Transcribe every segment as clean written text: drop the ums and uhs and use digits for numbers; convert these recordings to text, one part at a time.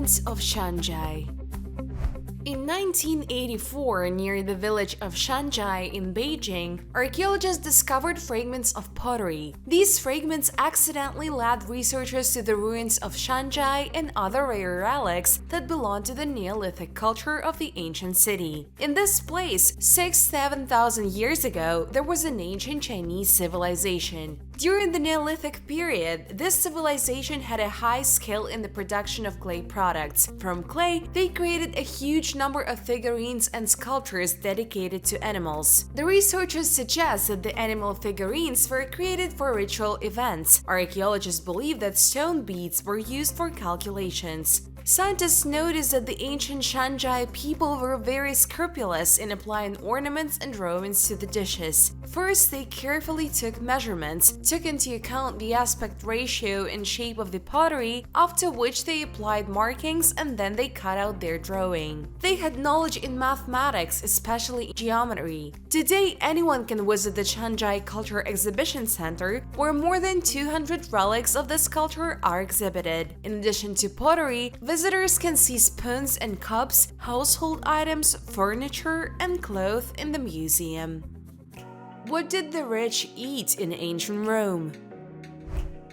ruins of Shanghai. In 1984, near the village of Shanghai in Beijing, archaeologists discovered fragments of pottery. These fragments accidentally led researchers to the ruins of Shanghai and other rare relics that belonged to the Neolithic culture of the ancient city. In this place, 6,000–7,000 years ago, there was an ancient Chinese civilization. During the Neolithic period, this civilization had a high skill in the production of clay products. From clay, they created a huge number of figurines and sculptures dedicated to animals. The researchers suggest that the animal figurines were created for ritual events. Archaeologists believe that stone beads were used for calculations. Scientists noticed that the ancient Shanghai people were very scrupulous in applying ornaments and drawings to the dishes. First, they carefully took measurements, took into account the aspect ratio and shape of the pottery, after which they applied markings and then they cut out their drawing. They had knowledge in mathematics, especially geometry. Today, anyone can visit the Shanghai Culture Exhibition Center, where more than 200 relics of this culture are exhibited. In addition to pottery, visitors can see spoons and cups, household items, furniture, and clothes in the museum. What did the rich eat in ancient Rome?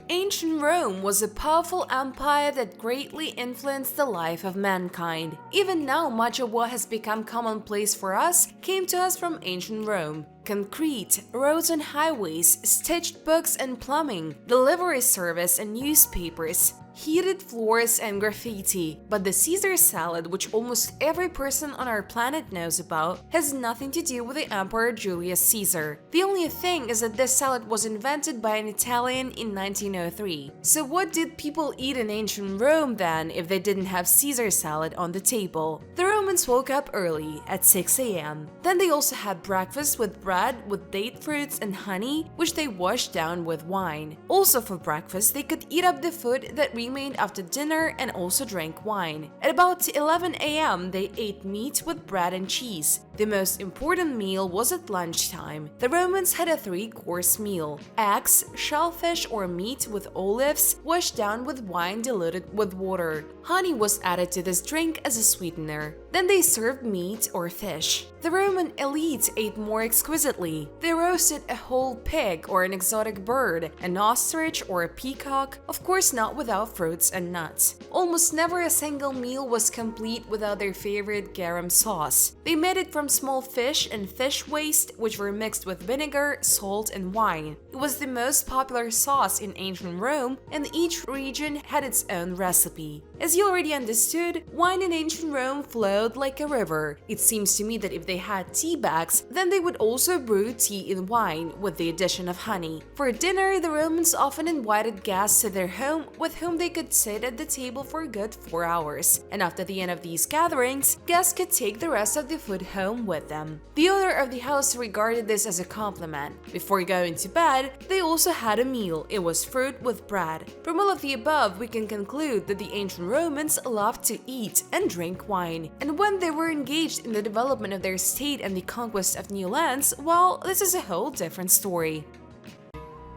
Ancient Rome was a powerful empire that greatly influenced the life of mankind. Even now, much of what has become commonplace for us came to us from ancient Rome. Concrete, roads and highways, stitched books and plumbing, delivery service and newspapers, heated floors and graffiti. But the Caesar salad, which almost every person on our planet knows about, has nothing to do with the Emperor Julius Caesar. The only thing is that this salad was invented by an Italian in 1903. So what did people eat in ancient Rome then if they didn't have Caesar salad on the table? The Romans woke up early, at 6 a.m. Then they also had breakfast with bread with date fruits and honey, which they washed down with wine. Also for breakfast, they could eat up the food that remained after dinner and also drank wine. At about 11 a.m., they ate meat with bread and cheese. The most important meal was at lunchtime. The Romans had a 3-course meal: eggs, shellfish or meat with olives, washed down with wine diluted with water. Honey was added to this drink as a sweetener. Then they served meat or fish. The Roman elite ate more exquisitely. They roasted a whole pig or an exotic bird, an ostrich or a peacock, of course not without fruits and nuts. Almost never a single meal was complete without their favorite garum sauce. They made it from small fish and fish waste, which were mixed with vinegar, salt, and wine. It was the most popular sauce in ancient Rome, and each region had its own recipe. As you already understood, wine in ancient Rome flowed like a river. It seems to me that if they had tea bags, then they would also brew tea in wine with the addition of honey. For dinner, the Romans often invited guests to their home with whom they could sit at the table for a good 4 hours. And after the end of these gatherings, guests could take the rest of the food home with them. The owner of the house regarded this as a compliment. Before going to bed, they also had a meal. It was fruit with bread. From all of the above, we can conclude that the ancient Romans loved to eat and drink wine. And when they were engaged in the development of their state and the conquest of new lands, well, this is a whole different story.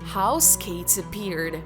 How skates appeared.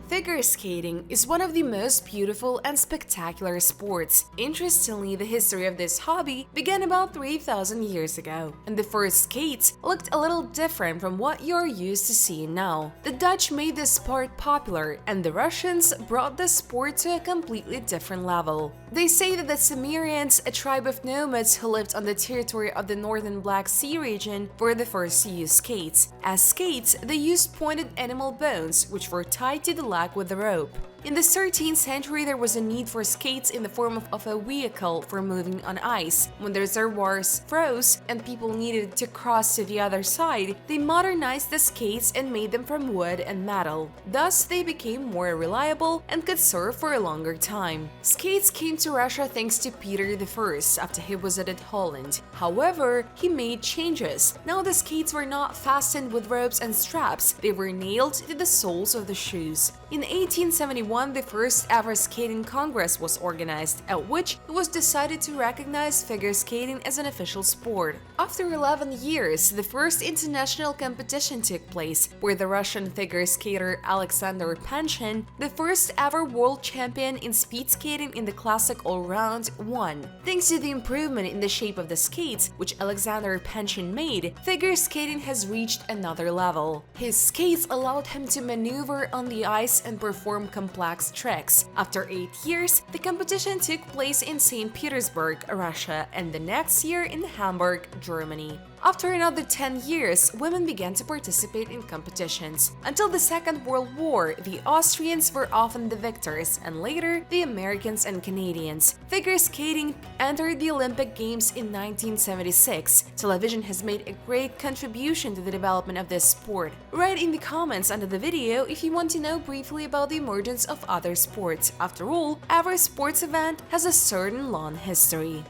Figure skating is one of the most beautiful and spectacular sports. Interestingly, the history of this hobby began about 3,000 years ago, and the first skates looked a little different from what you're used to seeing now. The Dutch made this sport popular, and the Russians brought the sport to a completely different level. They say that the Cimmerians, a tribe of nomads who lived on the territory of the northern Black Sea region, were the first to use skates. As skates, they used pointed animal bones, which were tied to the leg with a rope. In the 13th century, there was a need for skates in the form of a vehicle for moving on ice. When the reservoirs froze and people needed to cross to the other side, they modernized the skates and made them from wood and metal. Thus, they became more reliable and could serve for a longer time. Skates came to Russia thanks to Peter I after he visited Holland. However, he made changes. Now the skates were not fastened with ropes and straps, they were nailed to the soles of the shoes. In 1871, 1971, the first ever skating congress was organized, at which it was decided to recognize figure skating as an official sport. After 11 years, the first international competition took place, where the Russian figure skater Alexander Panshin, the first ever world champion in speed skating in the classic all-round, won. Thanks to the improvement in the shape of the skates, which Alexander Panshin made, figure skating has reached another level. His skates allowed him to maneuver on the ice and perform complex tricks. After 8 years, the competition took place in St. Petersburg, Russia, and the next year in Hamburg, Germany. After another 10 years, women began to participate in competitions. Until the Second World War, the Austrians were often the victors, and later, the Americans and Canadians. Figure skating entered the Olympic Games in 1976. Television has made a great contribution to the development of this sport. Write in the comments under the video if you want to know briefly about the emergence of other sports. After all, every sports event has a certain long history.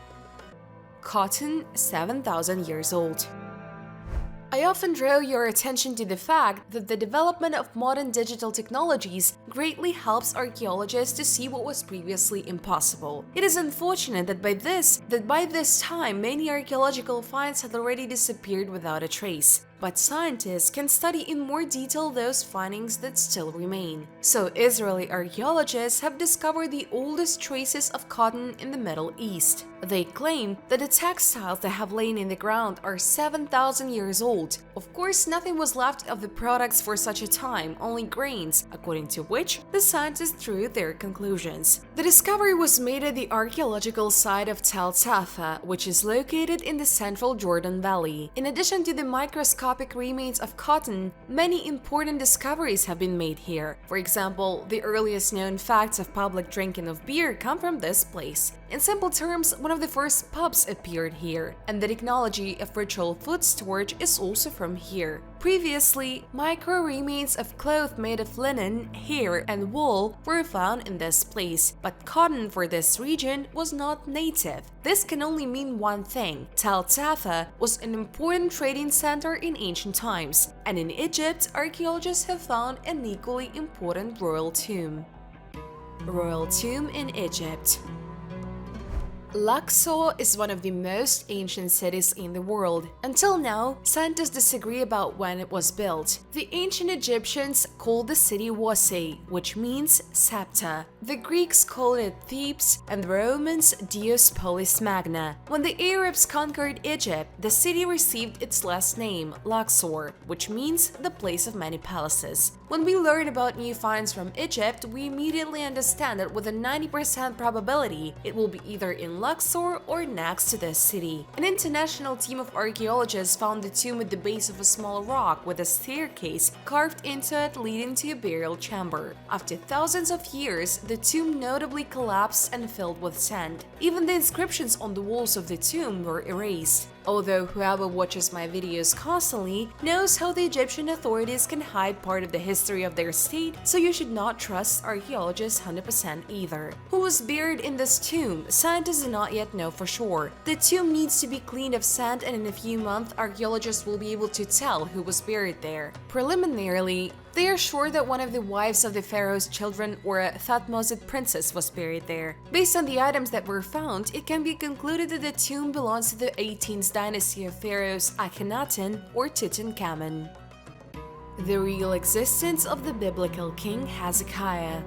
Cotton, 7,000 years old. I often draw your attention to the fact that the development of modern digital technologies greatly helps archaeologists to see what was previously impossible. It is unfortunate that by this time many archaeological finds had already disappeared without a trace. But scientists can study in more detail those findings that still remain. So Israeli archaeologists have discovered the oldest traces of cotton in the Middle East. They claim that the textiles that have lain in the ground are 7,000 years old. Of course, nothing was left of the products for such a time, only grains, according to which the scientists drew their conclusions. The discovery was made at the archaeological site of Tel Tafa, which is located in the central Jordan Valley. In addition to the microscopic remains of cotton, many important discoveries have been made here. For example, the earliest known facts of public drinking of beer come from this place. In simple terms, one of the first pubs appeared here, and the technology of ritual food storage is also from here. Previously, micro-remains of cloth made of linen, hair, and wool were found in this place, but cotton for this region was not native. This can only mean one thing: Tel Tafa was an important trading center in ancient times, and in Egypt, archaeologists have found an equally important royal tomb. Royal tomb in Egypt. Luxor is one of the most ancient cities in the world. Until now, scientists disagree about when it was built. The ancient Egyptians called the city Wasi, which means scepter. The Greeks called it Thebes, and the Romans Dios Polis Magna. When the Arabs conquered Egypt, the city received its last name, Luxor, which means the place of many palaces. When we learn about new finds from Egypt, we immediately understand that with a 90% probability, it will be either in Luxor or next to this city. An international team of archaeologists found the tomb at the base of a small rock with a staircase carved into it leading to a burial chamber. After thousands of years, the tomb notably collapsed and filled with sand. Even the inscriptions on the walls of the tomb were erased. Although whoever watches my videos constantly knows how the Egyptian authorities can hide part of the history of their state, so you should not trust archaeologists 100% either. Who was buried in this tomb? Scientists do not yet know for sure. The tomb needs to be cleaned of sand, and in a few months, archaeologists will be able to tell who was buried there. Preliminarily, they are sure that one of the wives of the pharaoh's children or a Thutmose princess was buried there. Based on the items that were found, it can be concluded that the tomb belongs to the 18th dynasty of pharaohs Akhenaten or Tutankhamun. The real existence of the biblical king Hezekiah.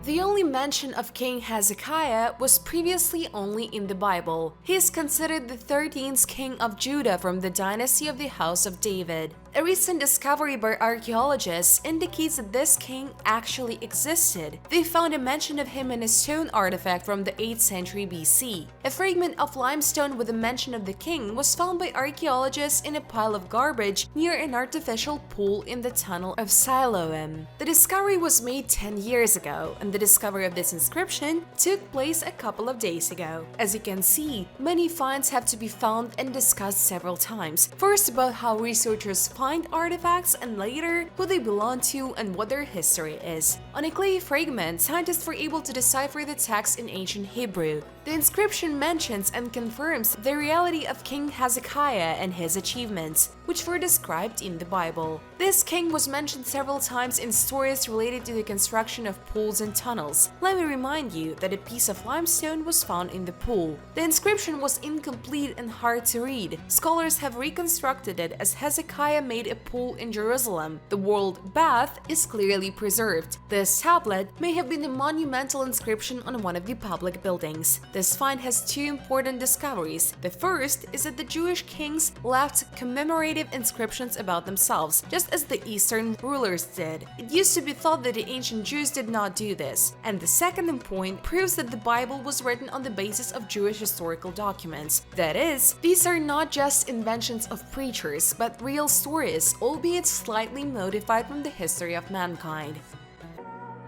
The only mention of King Hezekiah was previously only in the Bible. He is considered the 13th king of Judah from the dynasty of the House of David. A recent discovery by archaeologists indicates that this king actually existed. They found a mention of him in a stone artifact from the 8th century BC. A fragment of limestone with a mention of the king was found by archaeologists in a pile of garbage near an artificial pool in the tunnel of Siloam. The discovery was made 10 years ago, and the discovery of this inscription took place a couple of days ago. As you can see, many finds have to be found and discussed several times. First, about how researchers find find artifacts and later who they belong to and what their history is. On a clay fragment, scientists were able to decipher the text in ancient Hebrew. The inscription mentions and confirms the reality of King Hezekiah and his achievements, which were described in the Bible. This king was mentioned several times in stories related to the construction of pools and tunnels. Let me remind you that a piece of limestone was found in the pool. The inscription was incomplete and hard to read. Scholars have reconstructed it as Hezekiah made a pool in Jerusalem. The word bath is clearly preserved. This tablet may have been a monumental inscription on one of the public buildings. This find has two important discoveries. The first is that the Jewish kings left commemorative inscriptions about themselves, just as the Eastern rulers did. It used to be thought that the ancient Jews did not do this. And the second point proves that the Bible was written on the basis of Jewish historical documents. That is, these are not just inventions of preachers, but real stories, albeit slightly modified from the history of mankind.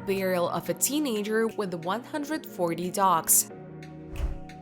Burial of a teenager with 140 dogs.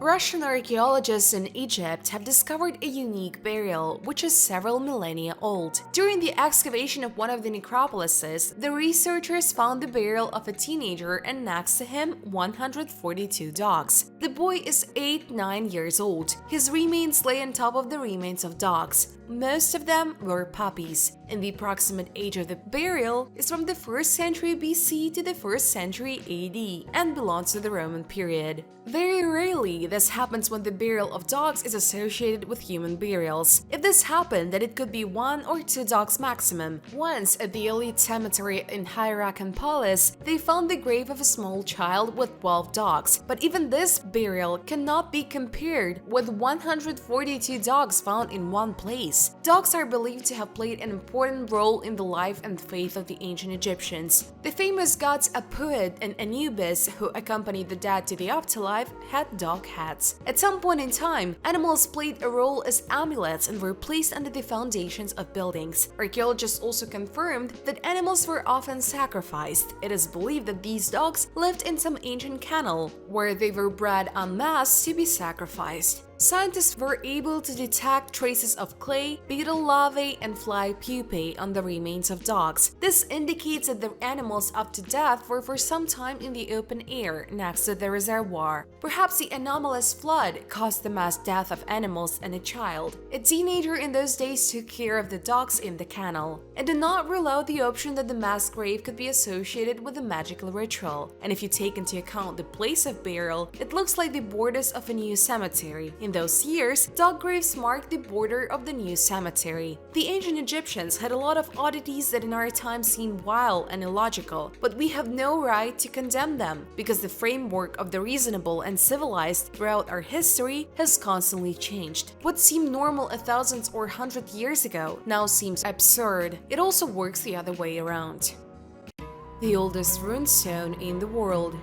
Russian archaeologists in Egypt have discovered a unique burial, which is several millennia old. During the excavation of one of the necropolises, the researchers found the burial of a teenager and next to him 142 dogs. The boy is 8-9 years old. His remains lay on top of the remains of dogs. Most of them were puppies, and the approximate age of the burial is from the 1st century BC to the 1st century AD and belongs to the Roman period. Very rarely this happens when the burial of dogs is associated with human burials. If this happened, then it could be 1 or 2 dogs maximum. Once at the elite cemetery in Hyrcan Palace, they found the grave of a small child with 12 dogs, but even this burial cannot be compared with 142 dogs found in one place. Dogs are believed to have played an important role in the life and faith of the ancient Egyptians. The famous gods Apuid and Anubis, who accompanied the dead to the afterlife, had dog hats. At some point in time, animals played a role as amulets and were placed under the foundations of buildings. Archaeologists also confirmed that animals were often sacrificed. It is believed that these dogs lived in some ancient kennel, where they were bred en masse to be sacrificed. Scientists were able to detect traces of clay, beetle larvae, and fly pupae on the remains of dogs. This indicates that the animals up to death were for some time in the open air next to the reservoir. Perhaps the anomalous flood caused the mass death of animals and a child. A teenager in those days took care of the dogs in the kennel, and did not rule out the option that the mass grave could be associated with a magical ritual. And if you take into account the place of burial, it looks like the borders of a new cemetery. In those years, dog graves marked the border of the new cemetery. The ancient Egyptians had a lot of oddities that in our time seem wild and illogical, but we have no right to condemn them, because the framework of the reasonable and civilized throughout our history has constantly changed. What seemed normal 1,000 or 100 years ago now seems absurd. It also works the other way around. The oldest runestone in the world.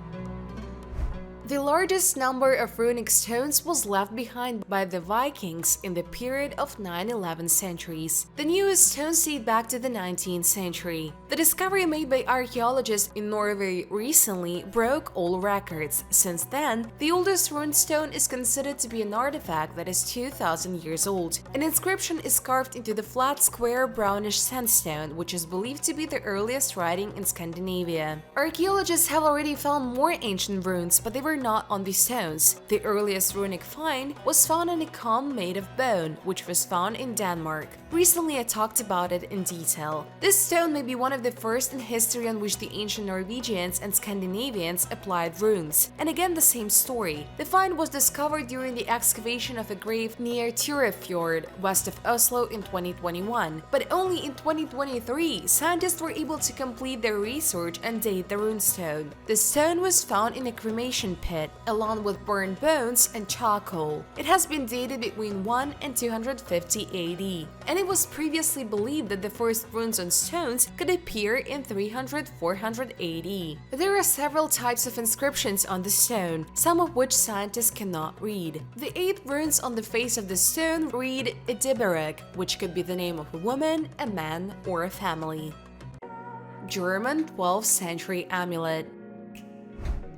The largest number of runic stones was left behind by the Vikings in the period of 9-11 centuries. The newest stones date back to the 19th century. The discovery made by archaeologists in Norway recently broke all records. Since then, the oldest runestone is considered to be an artifact that is 2,000 years old. An inscription is carved into the flat, square, brownish sandstone, which is believed to be the earliest writing in Scandinavia. Archaeologists have already found more ancient runes, but they were not on the stones. The earliest runic find was found in a comb made of bone, which was found in Denmark. Recently I talked about it in detail. This stone may be one of the first in history on which the ancient Norwegians and Scandinavians applied runes. And again, the same story. The find was discovered during the excavation of a grave near Tyrifjord, west of Oslo in 2021. But only in 2023, scientists were able to complete their research and date the runestone. The stone was found in a cremation pit, along with burned bones and charcoal. It has been dated between 1 and 250 AD, and it was previously believed that the first runes on stones could appear in 300-400 AD. There are several types of inscriptions on the stone, some of which scientists cannot read. The 8 runes on the face of the stone read epidemics, which could be the name of a woman, a man, or a family. German 12th century amulet.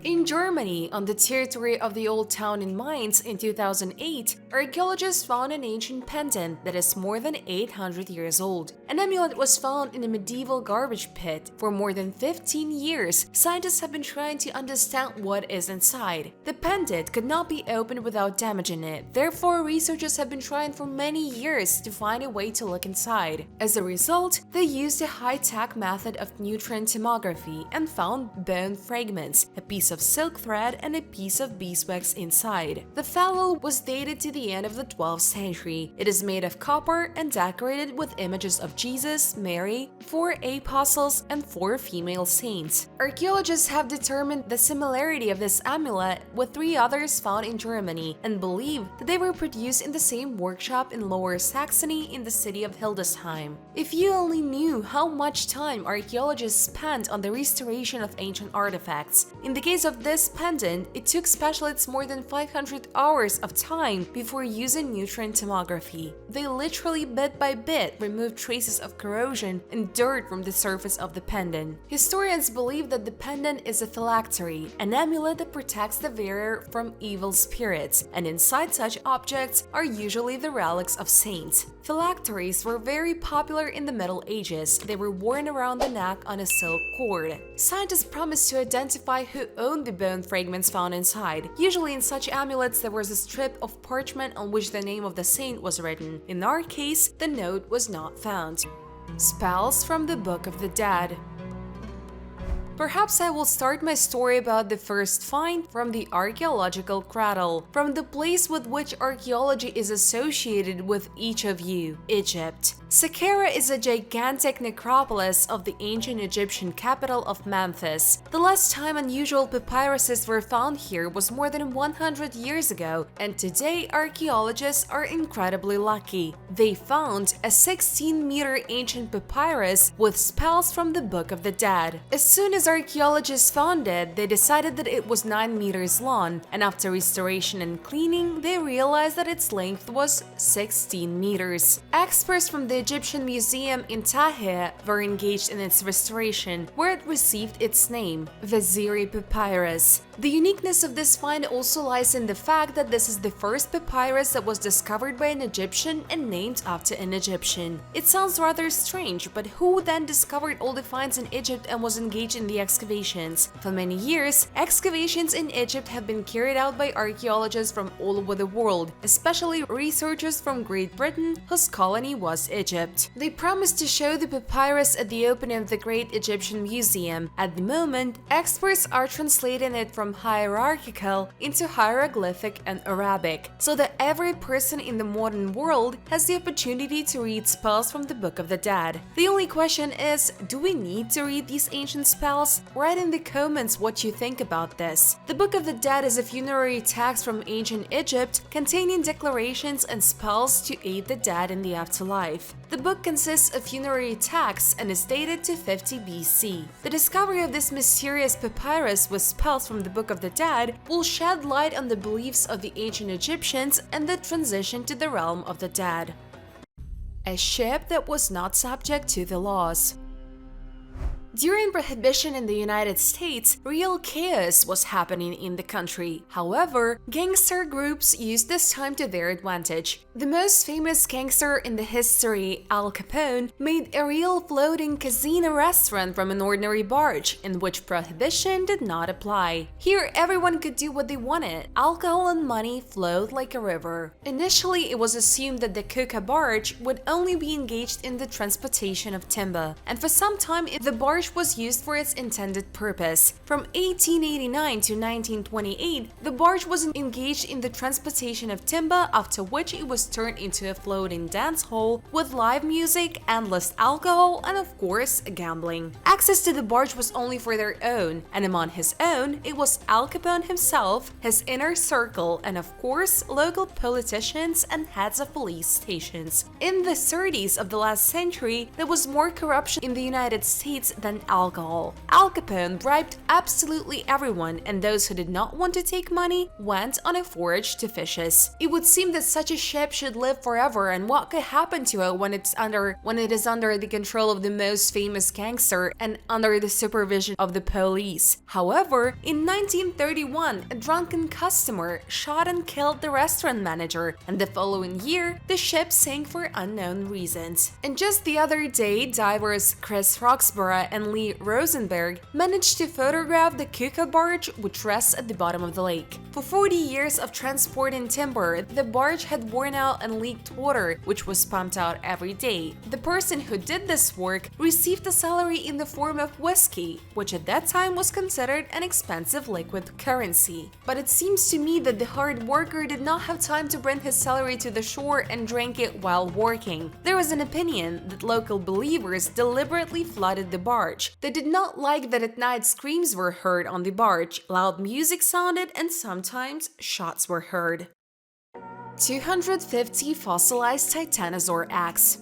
In Germany, on the territory of the old town in Mainz in 2008, archaeologists found an ancient pendant that is more than 800 years old. An amulet was found in a medieval garbage pit. For more than 15 years, scientists have been trying to understand what is inside. The pendant could not be opened without damaging it, therefore researchers have been trying for many years to find a way to look inside. As a result, they used a high-tech method of neutron tomography and found bone fragments, a piece of silk thread and a piece of beeswax inside. The phallus was dated to the end of the 12th century. It is made of copper and decorated with images of Jesus, Mary, 4 apostles, and 4 female saints. Archaeologists have determined the similarity of this amulet with 3 others found in Germany and believe that they were produced in the same workshop in Lower Saxony in the city of Hildesheim. If you only knew how much time archaeologists spent on the restoration of ancient artifacts. In the case of this pendant, it took specialists more than 500 hours of time before using neutron tomography. They literally bit by bit removed traces of corrosion and dirt from the surface of the pendant. Historians believe that the pendant is a phylactery, an amulet that protects the wearer from evil spirits, and inside such objects are usually the relics of saints. Phylacteries were very popular in the Middle Ages. They were worn around the neck on a silk cord. Scientists promised to identify who owned the bone fragments found inside. Usually in such amulets there was a strip of parchment on which the name of the saint was written. In our case, the note was not found. Spells from the Book of the Dead. Perhaps I will start my story about the first find from the archaeological cradle, from the place with which archaeology is associated with each of you, Egypt. Saqqara is a gigantic necropolis of the ancient Egyptian capital of Memphis. The last time unusual papyruses were found here was more than 100 years ago, and today archaeologists are incredibly lucky. They found a 16-meter ancient papyrus with spells from the Book of the Dead. As soon as archaeologists found it, they decided that it was 9 meters long, and after restoration and cleaning, they realized that its length was 16 meters. Experts from the Egyptian Museum in Tahrir were engaged in its restoration, where it received its name, Vaziri Papyrus. The uniqueness of this find also lies in the fact that this is the first papyrus that was discovered by an Egyptian and named after an Egyptian. It sounds rather strange, but who then discovered all the finds in Egypt and was engaged in the excavations? For many years, excavations in Egypt have been carried out by archaeologists from all over the world, especially researchers from Great Britain, whose colony was Egypt. They promised to show the papyrus at the opening of the Great Egyptian Museum. At the moment, experts are translating it from hierarchical into hieroglyphic and Arabic, so that every person in the modern world has the opportunity to read spells from the Book of the Dead. The only question is, do we need to read these ancient spells? Write in the comments what you think about this. The Book of the Dead is a funerary text from ancient Egypt containing declarations and spells to aid the dead in the afterlife. The book consists of funerary texts and is dated to 50 BC. The discovery of this mysterious papyrus with spells from the Book of the Dead will shed light on the beliefs of the ancient Egyptians and the transition to the realm of the dead. A ship that was not subject to the laws. During Prohibition in the United States, real chaos was happening in the country. However, gangster groups used this time to their advantage. The most famous gangster in the history, Al Capone, made a real floating casino restaurant from an ordinary barge, in which prohibition did not apply. Here, everyone could do what they wanted. Alcohol and money flowed like a river. Initially, it was assumed that the Kika barge would only be engaged in the transportation of timber, and for some time, the barge was used for its intended purpose. From 1889 to 1928, the barge was engaged in the transportation of timber, after which it was turned into a floating dance hall with live music, endless alcohol, and of course, gambling. Access to the barge was only for their own, and among his own, it was Al Capone himself, his inner circle, and of course, local politicians and heads of police stations. In the 30s of the last century, there was more corruption in the United States than spend alcohol. Al Capone bribed absolutely everyone, and those who did not want to take money went on a voyage to fishes. It would seem that such a ship should live forever, and what could happen to it when it is under the control of the most famous gangster and under the supervision of the police. However, in 1931, a drunken customer shot and killed the restaurant manager, and the following year, the ship sank for unknown reasons. And just the other day, divers Chris Roxburgh and Lee Rosenberg managed to photograph the Kika barge, which rests at the bottom of the lake. For 40 years of transporting timber, the barge had worn out and leaked water, which was pumped out every day. The person who did this work received a salary in the form of whiskey, which at that time was considered an expensive liquid currency. But it seems to me that the hard worker did not have time to bring his salary to the shore and drank it while working. There was an opinion that local believers deliberately flooded the barge. They did not like that at night screams were heard on the barge, loud music sounded, and sometimes shots were heard. 250 fossilized Titanosaur eggs.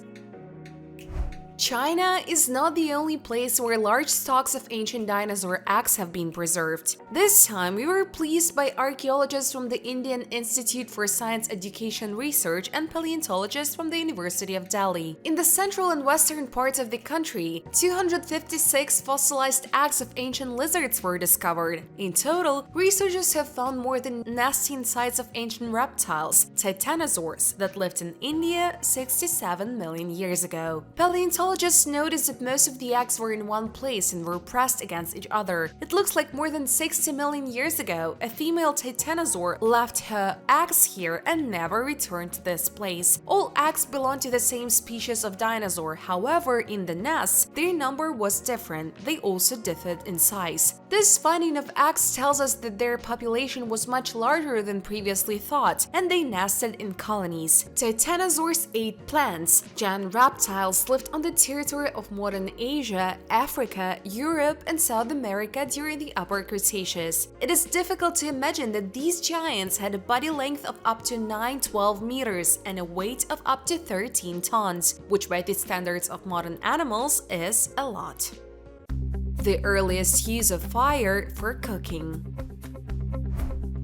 China is not the only place where large stocks of ancient dinosaur eggs have been preserved. This time, we were pleased by archaeologists from the Indian Institute for Science Education Research and paleontologists from the University of Delhi. In the central and western parts of the country, 256 fossilized eggs of ancient lizards were discovered. In total, researchers have found more than nesting sites of ancient reptiles, Titanosaurs, that lived in India 67 million years ago. Paleontologists noticed that most of the eggs were in one place and were pressed against each other. It looks like more than 60 million years ago, a female Titanosaur left her eggs here and never returned to this place. All eggs belong to the same species of dinosaur, however, in the nests, their number was different. They also differed in size. This finding of eggs tells us that their population was much larger than previously thought, and they nested in colonies. Titanosaurs ate plants. Giant reptiles lived on the territory of modern Asia, Africa, Europe, and South America during the Upper Cretaceous. It is difficult to imagine that these giants had a body length of up to 9-12 meters and a weight of up to 13 tons, which by the standards of modern animals is a lot. The earliest use of fire for cooking.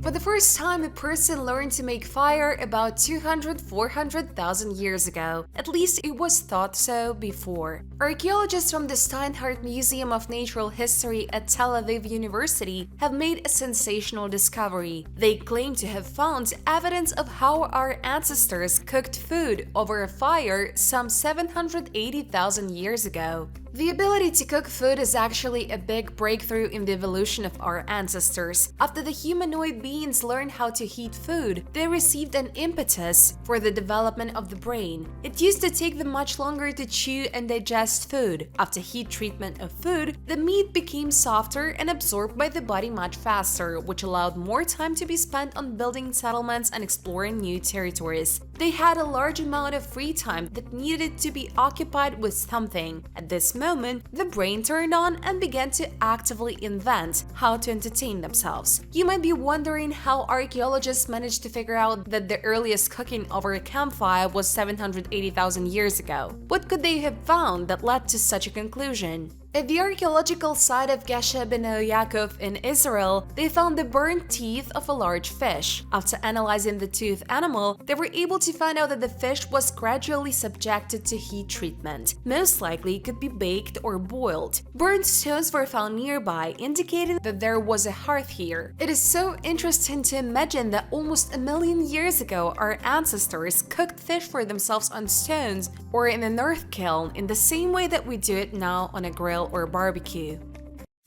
For the first time, a person learned to make fire about 400,000 years ago. At least it was thought so before. Archaeologists from the Steinhardt Museum of Natural History at Tel Aviv University have made a sensational discovery. They claim to have found evidence of how our ancestors cooked food over a fire some 780,000 years ago. The ability to cook food is actually a big breakthrough in the evolution of our ancestors. After the humanoid beings learned how to heat food, they received an impetus for the development of the brain. It used to take them much longer to chew and digest food. After heat treatment of food, the meat became softer and absorbed by the body much faster, which allowed more time to be spent on building settlements and exploring new territories. They had a large amount of free time that needed to be occupied with something. At this moment, the brain turned on and began to actively invent how to entertain themselves. You might be wondering how archaeologists managed to figure out that the earliest cooking over a campfire was 780,000 years ago. What could they have found that led to such a conclusion? At the archaeological site of Gesher Ben Yaakov in Israel, they found the burnt teeth of a large fish. After analyzing the toothed animal, they were able to find out that the fish was gradually subjected to heat treatment. Most likely it could be baked or boiled. Burnt stones were found nearby, indicating that there was a hearth here. It is so interesting to imagine that almost a million years ago, our ancestors cooked fish for themselves on stones or in an earth kiln in the same way that we do it now on a grill or barbecue.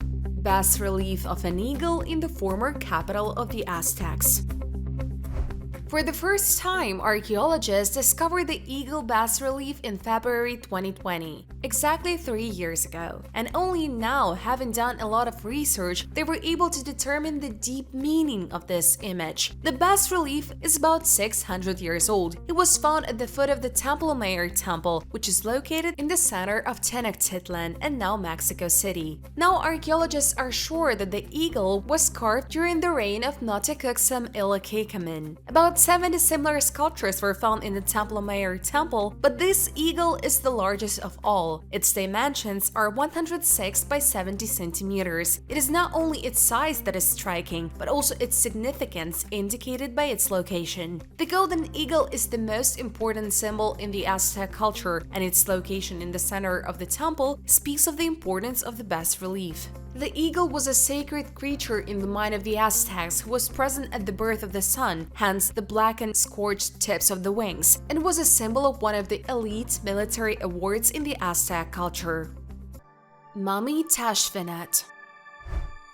Bas relief of an eagle in the former capital of the Aztecs. For the first time, archaeologists discovered the eagle bas relief in February 2020, exactly 3 years ago. And only now, having done a lot of research, they were able to determine the deep meaning of this image. The bas relief is about 600 years old. It was found at the foot of the Templo Mayor temple, which is located in the center of Tenochtitlan and now Mexico City. Now, archaeologists are sure that the eagle was carved during the reign of Notecuxum Illakekamin. About 70 similar sculptures were found in the Templo Mayor temple, but this eagle is the largest of all. tall. Its dimensions are 106 by 70 centimeters. It is not only its size that is striking, but also its significance indicated by its location. The golden eagle is the most important symbol in the Aztec culture, and its location in the center of the temple speaks of the importance of the bas-relief. The eagle was a sacred creature in the mind of the Aztecs who was present at the birth of the sun, hence the blackened, scorched tips of the wings, and was a symbol of one of the elite military awards in the Aztec culture. Mummy Tashfinat.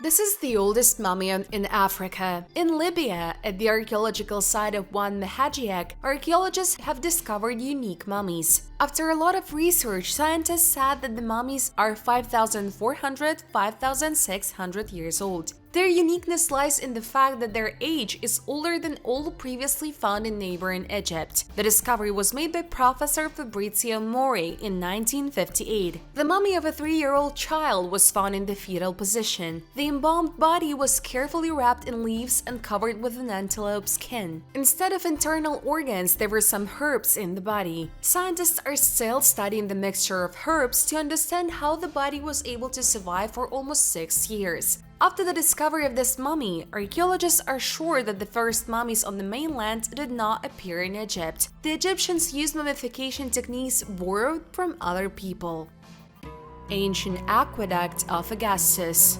This is the oldest mummy in Africa. In Libya, at the archaeological site of Wan Mehajiak, archaeologists have discovered unique mummies. After a lot of research, scientists said that the mummies are 5,400–5,600 years old. Their uniqueness lies in the fact that their age is older than all previously found in neighboring Egypt. The discovery was made by Professor Fabrizio Mori in 1958. The mummy of a 3-year-old child was found in the fetal position. The embalmed body was carefully wrapped in leaves and covered with an antelope's skin. Instead of internal organs, there were some herbs in the body. Scientists are still studying the mixture of herbs to understand how the body was able to survive for almost 6 years. After the discovery of this mummy, archaeologists are sure that the first mummies on the mainland did not appear in Egypt. The Egyptians used mummification techniques borrowed from other people. Ancient Aqueduct of Augustus.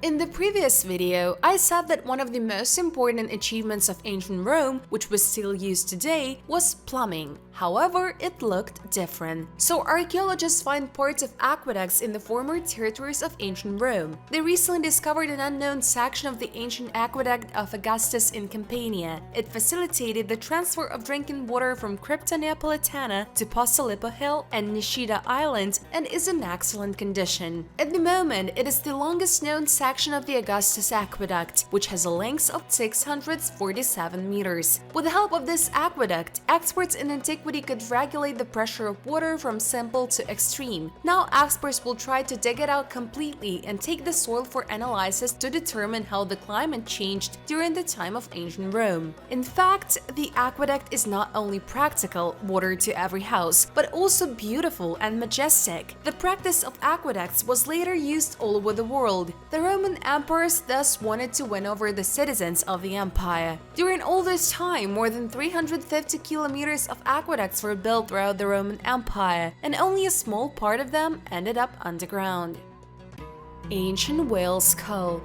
In the previous video, I said that one of the most important achievements of ancient Rome, which was still used today, was plumbing. However, it looked different. So archaeologists find parts of aqueducts in the former territories of ancient Rome. They recently discovered an unknown section of the ancient aqueduct of Augustus in Campania. It facilitated the transfer of drinking water from Crypta Neapolitana to Posillipo Hill and Nishida Island and is in excellent condition. At the moment, it is the longest known section of the Augustus Aqueduct, which has a length of 647 meters. With the help of this aqueduct, experts in antiquity could regulate the pressure of water from simple to extreme. Now experts will try to dig it out completely and take the soil for analysis to determine how the climate changed during the time of ancient Rome. In fact, the aqueduct is not only practical, water to every house, but also beautiful and majestic. The practice of aqueducts was later used all over the world. The Roman emperors thus wanted to win over the citizens of the empire. During all this time, more than 350 kilometers of aqueducts were built throughout the Roman Empire, and only a small part of them ended up underground. Ancient whale skull.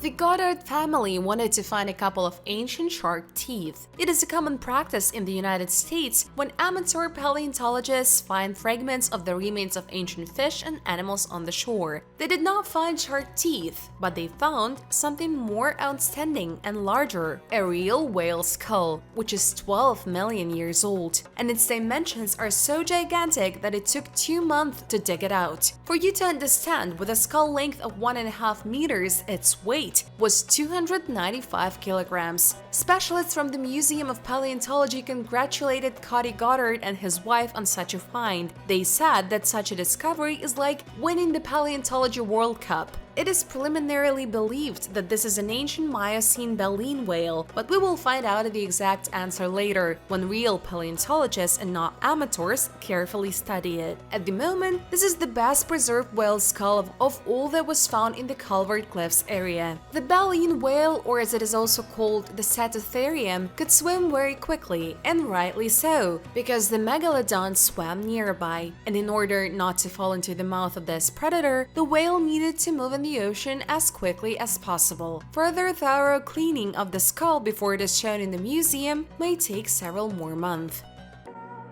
The Goddard family wanted to find a couple of ancient shark teeth. It is a common practice in the United States when amateur paleontologists find fragments of the remains of ancient fish and animals on the shore. They did not find shark teeth, but they found something more outstanding and larger, a real whale skull, which is 12 million years old, and its dimensions are so gigantic that it took 2 months to dig it out. For you to understand, with a skull length of 1.5 meters, its weight was 295 kilograms. Specialists from the Museum of Paleontology congratulated Cody Goddard and his wife on such a find. They said that such a discovery is like winning the Paleontology World Cup. It is preliminarily believed that this is an ancient Miocene baleen whale, but we will find out the exact answer later, when real paleontologists and not amateurs carefully study it. At the moment, this is the best preserved whale skull of all that was found in the Calvert Cliffs area. The baleen whale, or as it is also called the Cetotherium, could swim very quickly, and rightly so, because the megalodon swam nearby. And in order not to fall into the mouth of this predator, the whale needed to move in the ocean as quickly as possible. Further thorough cleaning of the skull before it is shown in the museum may take several more months.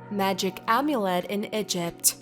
Magic amulet in Egypt.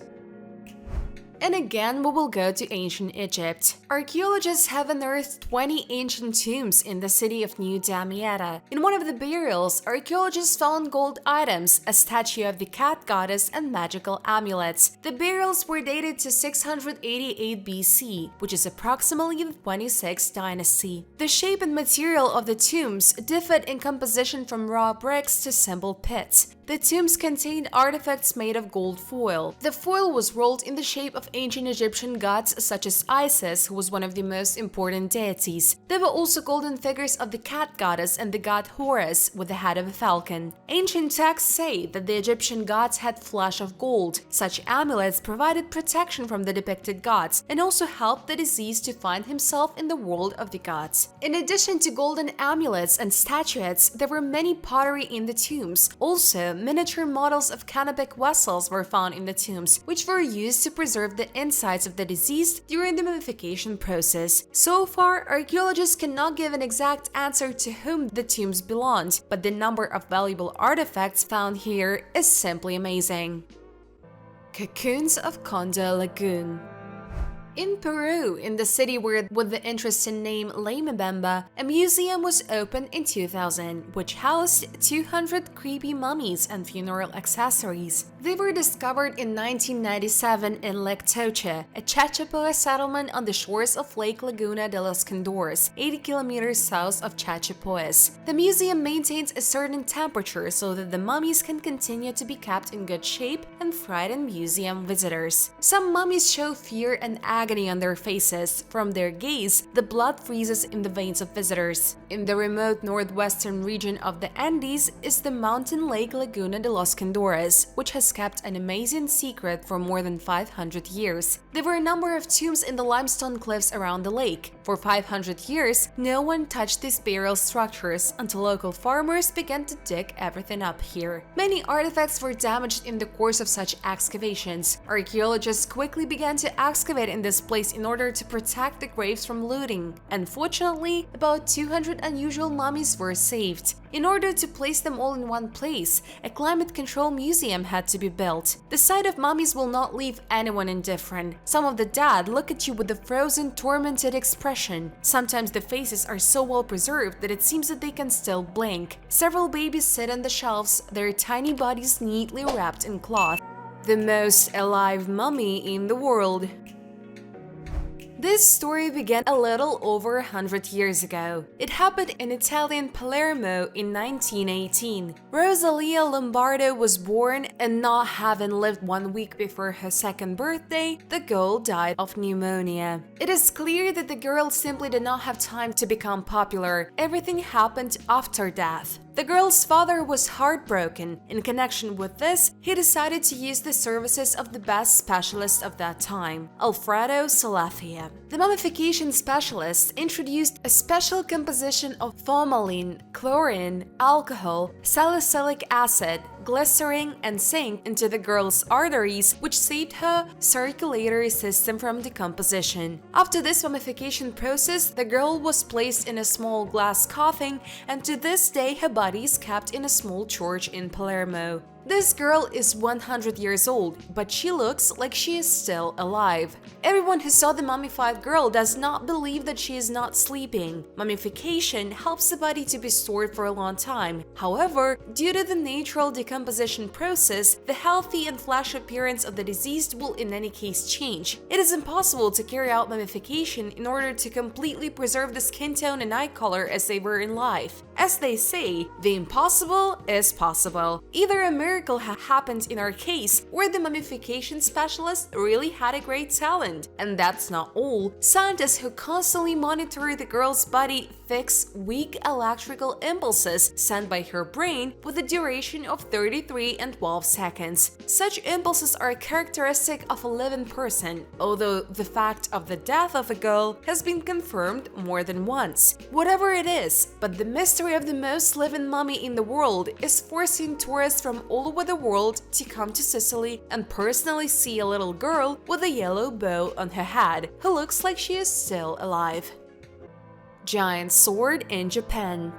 And again, we will go to ancient Egypt. Archaeologists have unearthed 20 ancient tombs in the city of New Damietta. In one of the burials, archaeologists found gold items, a statue of the cat goddess, and magical amulets. The burials were dated to 688 BC, which is approximately the 26th dynasty. The shape and material of the tombs differed in composition from raw bricks to simple pits. The tombs contained artifacts made of gold foil. The foil was rolled in the shape of ancient Egyptian gods such as Isis, who was one of the most important deities. There were also golden figures of the cat goddess and the god Horus with the head of a falcon. Ancient texts say that the Egyptian gods had flesh of gold. Such amulets provided protection from the depicted gods and also helped the deceased to find himself in the world of the gods. In addition to golden amulets and statuettes, there were many pottery in the tombs. Also, miniature models of canopic vessels were found in the tombs, which were used to preserve the insides of the deceased during the mummification process. So far, archaeologists cannot give an exact answer to whom the tombs belonged, but the number of valuable artifacts found here is simply amazing. Cocoons of Condo Lagoon. In Peru, in the city with the interesting name Lamabamba, a museum was opened in 2000, which housed 200 creepy mummies and funeral accessories. They were discovered in 1997 in Lake Tocha, a Chachapoa settlement on the shores of Lake Laguna de los Condores, 80 kilometers south of Chachapoas. The museum maintains a certain temperature so that the mummies can continue to be kept in good shape and frighten museum visitors. Some mummies show fear and agony on their faces. From their gaze, the blood freezes in the veins of visitors. In the remote northwestern region of the Andes is the mountain lake Laguna de los Condores, which has kept an amazing secret for more than 500 years. There were a number of tombs in the limestone cliffs around the lake. For 500 years, no one touched these burial structures until local farmers began to dig everything up here. Many artifacts were damaged in the course of such excavations. Archaeologists quickly began to excavate in this place in order to protect the graves from looting. Unfortunately, about 200 unusual mummies were saved. In order to place them all in one place, a climate control museum had to be built. The sight of mummies will not leave anyone indifferent. Some of the dead look at you with a frozen, tormented expression. Sometimes the faces are so well preserved that it seems that they can still blink. Several babies sit on the shelves, their tiny bodies neatly wrapped in cloth. The most alive mummy in the world. This story began a little over 100 years ago. It happened in Italian Palermo in 1918. Rosalia Lombardo was born, and not having lived 1 week before her second birthday, the girl died of pneumonia. It is clear that the girl simply did not have time to become popular. Everything happened after death. The girl's father was heartbroken. In connection with this, he decided to use the services of the best specialist of that time, Alfredo Salafia. The mummification specialist introduced a special composition of formalin, chlorine, alcohol, salicylic acid, glycerin, and zinc into the girl's arteries, which saved her circulatory system from decomposition. After this mummification process, the girl was placed in a small glass coffin, and to this day her body is kept in a small church in Palermo. This girl is 100 years old, but she looks like she is still alive. Everyone who saw the mummified girl does not believe that she is not sleeping. Mummification helps the body to be stored for a long time. However, due to the natural decomposition process, the healthy and flesh appearance of the deceased will in any case change. It is impossible to carry out mummification in order to completely preserve the skin tone and eye color as they were in life. As they say, the impossible is possible. Either a miracle happened in our case, or the mummification specialist really had a great talent. And that's not all. Scientists who constantly monitor the girl's body fix weak electrical impulses sent by her brain with a duration of 33 and 12 seconds. Such impulses are characteristic of a living person, although the fact of the death of a girl has been confirmed more than once. Whatever it is, but the mystery of the most living mummy in the world is forcing tourists from all over the world to come to Sicily and personally see a little girl with a yellow bow on her head who looks like she is still alive. Giant sword in Japan.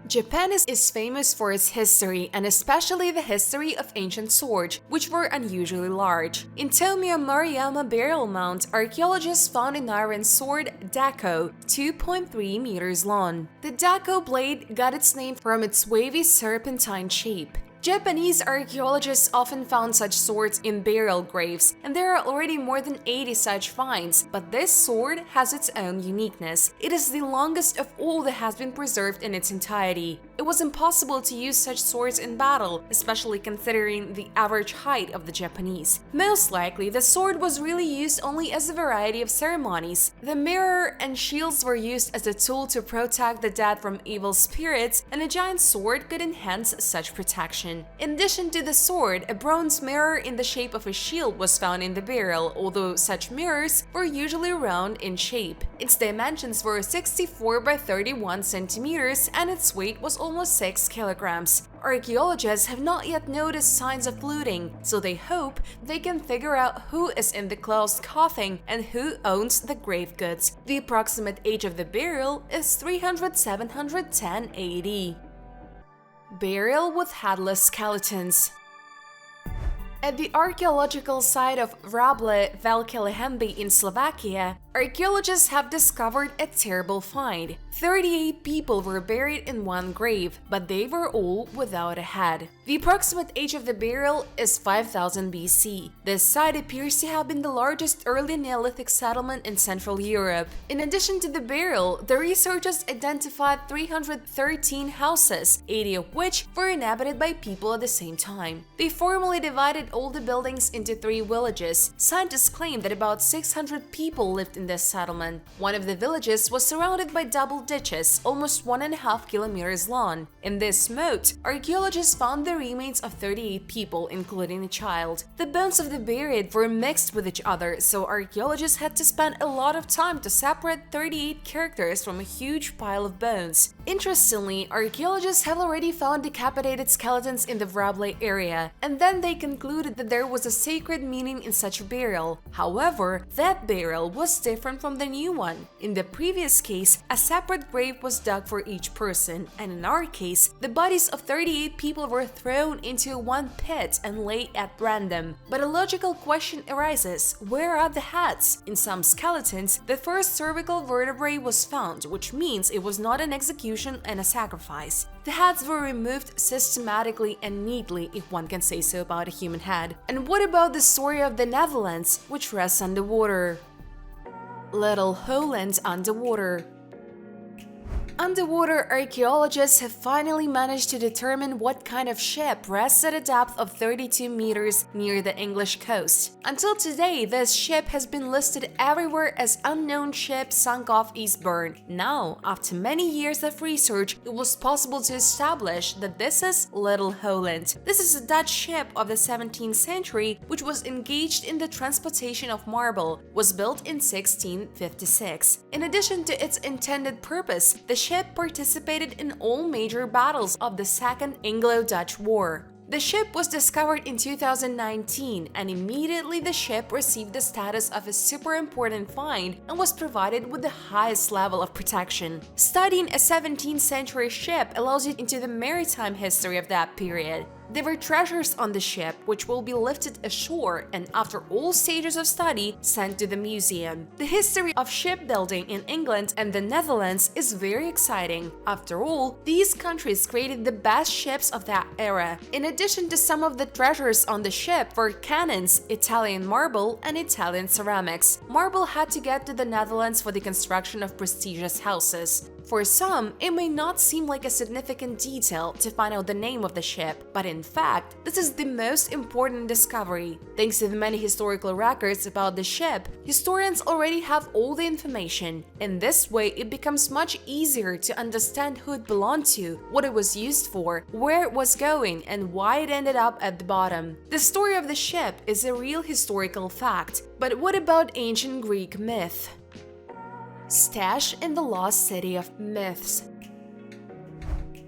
Japan is famous for its history, and especially the history of ancient swords, which were unusually large. In Tomio Maruyama burial mound, archaeologists found an iron sword, dako, 2.3 meters long. The dako blade got its name from its wavy serpentine shape. Japanese archaeologists often found such swords in burial graves, and there are already more than 80 such finds, but this sword has its own uniqueness. It is the longest of all that has been preserved in its entirety. It was impossible to use such swords in battle, especially considering the average height of the Japanese. Most likely, the sword was really used only as a variety of ceremonies. The mirror and shields were used as a tool to protect the dead from evil spirits, and a giant sword could enhance such protection. In addition to the sword, a bronze mirror in the shape of a shield was found in the burial, although such mirrors were usually round in shape. Its dimensions were 64 by 31 centimeters, and its weight was almost 6 kilograms. Archaeologists have not yet noticed signs of looting, so they hope they can figure out who is in the closed coffin and who owns the grave goods. The approximate age of the burial is 300–710 AD. Burial with headless skeletons. At the archaeological site of Vrable Velké Lehemby in Slovakia, archaeologists have discovered a terrible find. 38 people were buried in one grave, but they were all without a head. The approximate age of the burial is 5000 BC. This site appears to have been the largest early Neolithic settlement in Central Europe. In addition to the burial, the researchers identified 313 houses, 80 of which were inhabited by people at the same time. They formally divided all the buildings into 3 villages. Scientists claim that about 600 people lived in this settlement. One of the villages was surrounded by double ditches, almost 1.5 kilometers long. In this moat, archaeologists found the remains of 38 people, including a child. The bones of the buried were mixed with each other, so archaeologists had to spend a lot of time to separate 38 characters from a huge pile of bones. Interestingly, archaeologists have already found decapitated skeletons in the Vrable area, and then they concluded that there was a sacred meaning in such a burial. However, that burial was different from the new one. In the previous case, a separate grave was dug for each person, and in our case, the bodies of 38 people were thrown into one pit and laid at random. But a logical question arises: where are the heads? In some skeletons, the first cervical vertebrae was found, which means it was not an execution and a sacrifice. The heads were removed systematically and neatly, if one can say so about a human head. And what about the story of the Netherlands, which rests underwater? Little Holland underwater. Underwater archaeologists have finally managed to determine what kind of ship rests at a depth of 32 meters near the English coast. Until today, this ship has been listed everywhere as unknown ship sunk off Eastbourne. Now, after many years of research, it was possible to establish that this is Little Holland. This is a Dutch ship of the 17th century which was engaged in the transportation of marble, was built in 1656. In addition to its intended purpose, the ship participated in all major battles of the Second Anglo-Dutch War. The ship was discovered in 2019, and immediately the ship received the status of a super important find and was provided with the highest level of protection. Studying a 17th century ship allows you into the maritime history of that period. There were treasures on the ship which will be lifted ashore and, after all stages of study, sent to the museum. The history of shipbuilding in England and the Netherlands is very exciting. After all, these countries created the best ships of that era. In addition to some of the treasures on the ship were cannons, Italian marble, and Italian ceramics. Marble had to get to the Netherlands for the construction of prestigious houses. For some, it may not seem like a significant detail to find out the name of the ship, but in fact, this is the most important discovery. Thanks to the many historical records about the ship, historians already have all the information. In this way, it becomes much easier to understand who it belonged to, what it was used for, where it was going, and why it ended up at the bottom. The story of the ship is a real historical fact. But what about ancient Greek myth? Stash in the lost city of myths.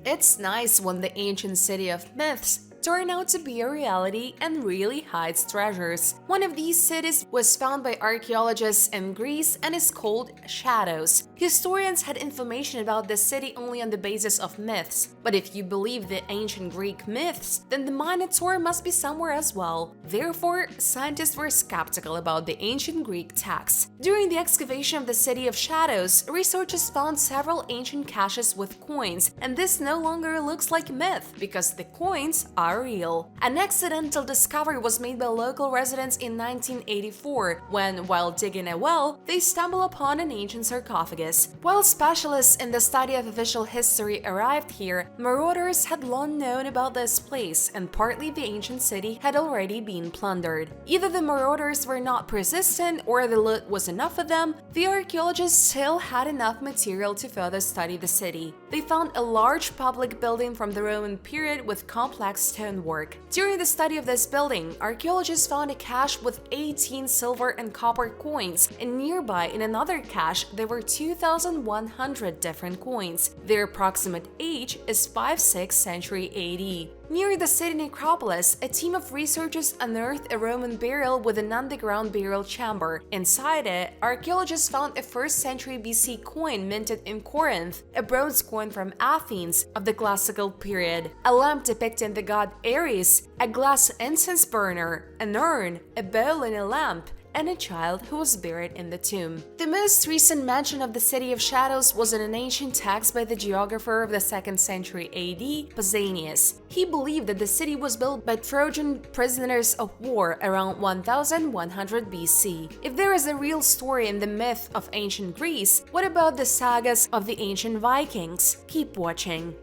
It's nice when the ancient city of myths turn out to be a reality and really hides treasures. One of these cities was found by archaeologists in Greece and is called Shadows. Historians had information about this city only on the basis of myths, but if you believe the ancient Greek myths, then the Minotaur must be somewhere as well. Therefore, scientists were skeptical about the ancient Greek texts. During the excavation of the city of Shadows, researchers found several ancient caches with coins, and this no longer looks like myth because the coins are are real. An accidental discovery was made by local residents in 1984 when, while digging a well, they stumbled upon an ancient sarcophagus. While specialists in the study of official history arrived here, marauders had long known about this place, and partly the ancient city had already been plundered. Either the marauders were not persistent or the loot was enough for them, the archaeologists still had enough material to further study the city. They found a large public building from the Roman period with complex stonework. During the study of this building, archaeologists found a cache with 18 silver and copper coins, and nearby in another cache there were 2,100 different coins. Their approximate age is 5th-6th century AD. Near the city necropolis, a team of researchers unearthed a Roman burial with an underground burial chamber. Inside it, archaeologists found a 1st century BC coin minted in Corinth, a bronze coin from Athens of the classical period, a lamp depicting the god Ares, a glass incense burner, an urn, a bowl and a lamp, and a child who was buried in the tomb. The most recent mention of the City of Shadows was in an ancient text by the geographer of the 2nd century AD, Pausanias. He believed that the city was built by Trojan prisoners of war around 1100 BC. If there is a real story in the myth of ancient Greece, what about the sagas of the ancient Vikings? Keep watching.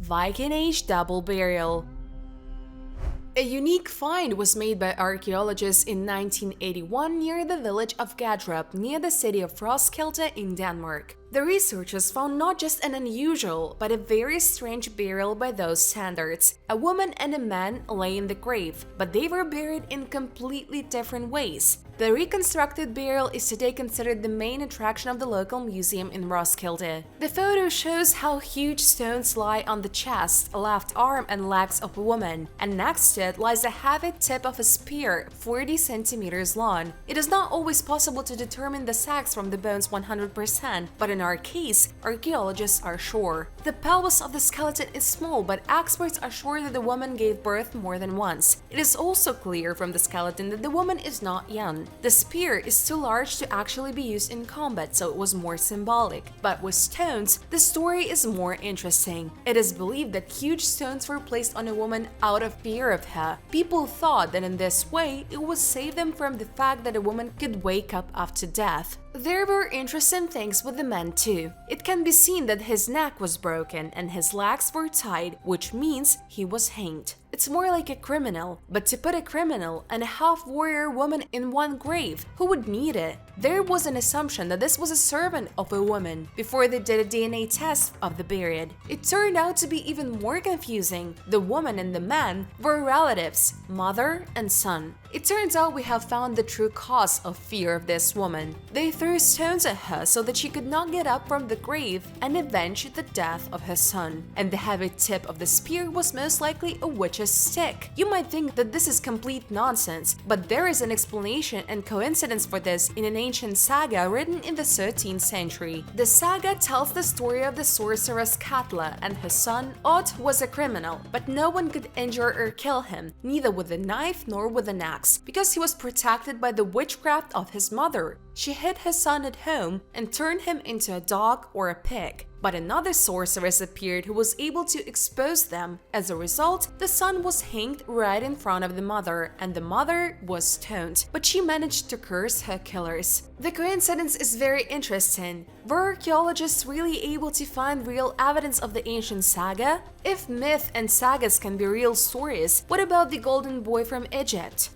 Viking Age double burial. A unique find was made by archaeologists in 1981 near the village of Gadrup, near the city of Roskilde in Denmark. The researchers found not just an unusual, but a very strange burial by those standards. A woman and a man lay in the grave, but they were buried in completely different ways. The reconstructed burial is today considered the main attraction of the local museum in Roskilde. The photo shows how huge stones lie on the chest, left arm and legs of a woman, and next to it lies a heavy tip of a spear 40 centimeters long. It is not always possible to determine the sex from the bones 100%, but in our case, archaeologists are sure. The pelvis of the skeleton is small, but experts are sure that the woman gave birth more than once. It is also clear from the skeleton that the woman is not young. The spear is too large to actually be used in combat, so it was more symbolic. But with stones, the story is more interesting. It is believed that huge stones were placed on a woman out of fear of her. People thought that in this way, it would save them from the fact that a woman could wake up after death. There were interesting things with the man too. It can be seen that his neck was broken and his legs were tied, which means he was hanged. It's more like a criminal, but to put a criminal and a half-warrior woman in one grave, who would need it? There was an assumption that this was a servant of a woman before they did a DNA test of the buried. It turned out to be even more confusing. The woman and the man were relatives, mother and son. It turns out we have found the true cause of fear of this woman. They threw stones at her so that she could not get up from the grave and avenge the death of her son. And the heavy tip of the spear was most likely a witch's stick. You might think that this is complete nonsense, but there is an explanation and coincidence for this in an ancient saga written in the 13th century. The saga tells the story of the sorceress Katla and her son. Odd was a criminal, but no one could injure or kill him, neither with a knife nor with an axe, because he was protected by the witchcraft of his mother. She hid his son at home and turned him into a dog or a pig. But another sorceress appeared who was able to expose them. As a result, the son was hanged right in front of the mother, and the mother was stoned, but she managed to curse her killers. The coincidence is very interesting. Were archaeologists really able to find real evidence of the ancient saga? If myth and sagas can be real stories, what about the Golden Boy from Egypt?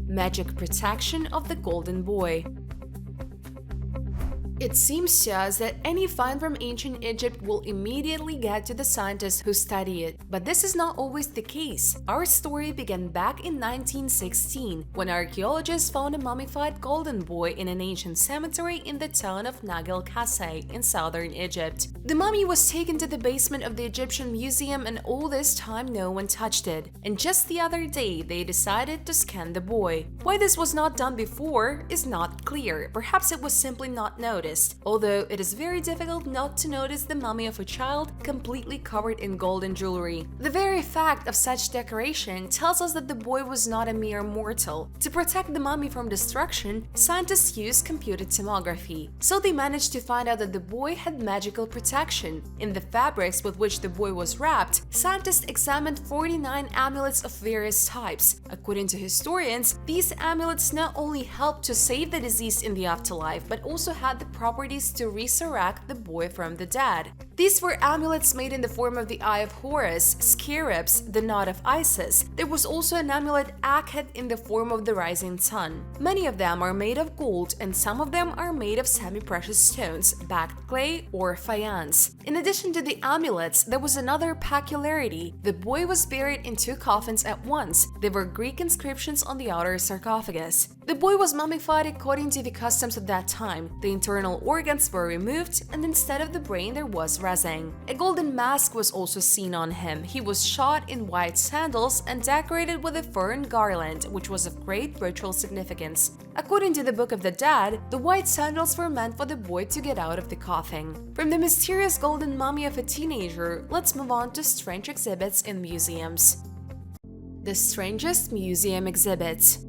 Magic protection of the Golden Boy. It seems to us that any find from ancient Egypt will immediately get to the scientists who study it, but this is not always the case. Our story began back in 1916, when archaeologists found a mummified golden boy in an ancient cemetery in the town of Nag el-Kassai in southern Egypt. The mummy was taken to the basement of the Egyptian Museum, and all this time no one touched it. And just the other day, they decided to scan the boy. Why this was not done before is not clear. Perhaps it was simply not noticed. noticed, although it is very difficult not to notice the mummy of a child completely covered in gold and jewelry. The very fact of such decoration tells us that the boy was not a mere mortal. To protect the mummy from destruction, scientists used computed tomography, so they managed to find out that the boy had magical protection. In the fabrics with which the boy was wrapped, scientists examined 49 amulets of various types. According to historians, these amulets not only helped to save the deceased in the afterlife, but also had the properties to resurrect the boy from the dead. These were amulets made in the form of the Eye of Horus, scarabs, the Knot of Isis. There was also an amulet Akhet in the form of the rising sun. Many of them are made of gold, and some of them are made of semi-precious stones, backed clay, or faience. In addition to the amulets, there was another peculiarity. The boy was buried in 2 coffins at once. There were Greek inscriptions on the outer sarcophagus. The boy was mummified according to the customs of that time. The internal organs were removed, and instead of the brain there was resin. A golden mask was also seen on him. He was shod in white sandals and decorated with a fern garland, which was of great ritual significance. According to the Book of the Dead, the white sandals were meant for the boy to get out of the coffin. From the mysterious golden mummy of a teenager, let's move on to strange exhibits in museums. The strangest museum exhibits.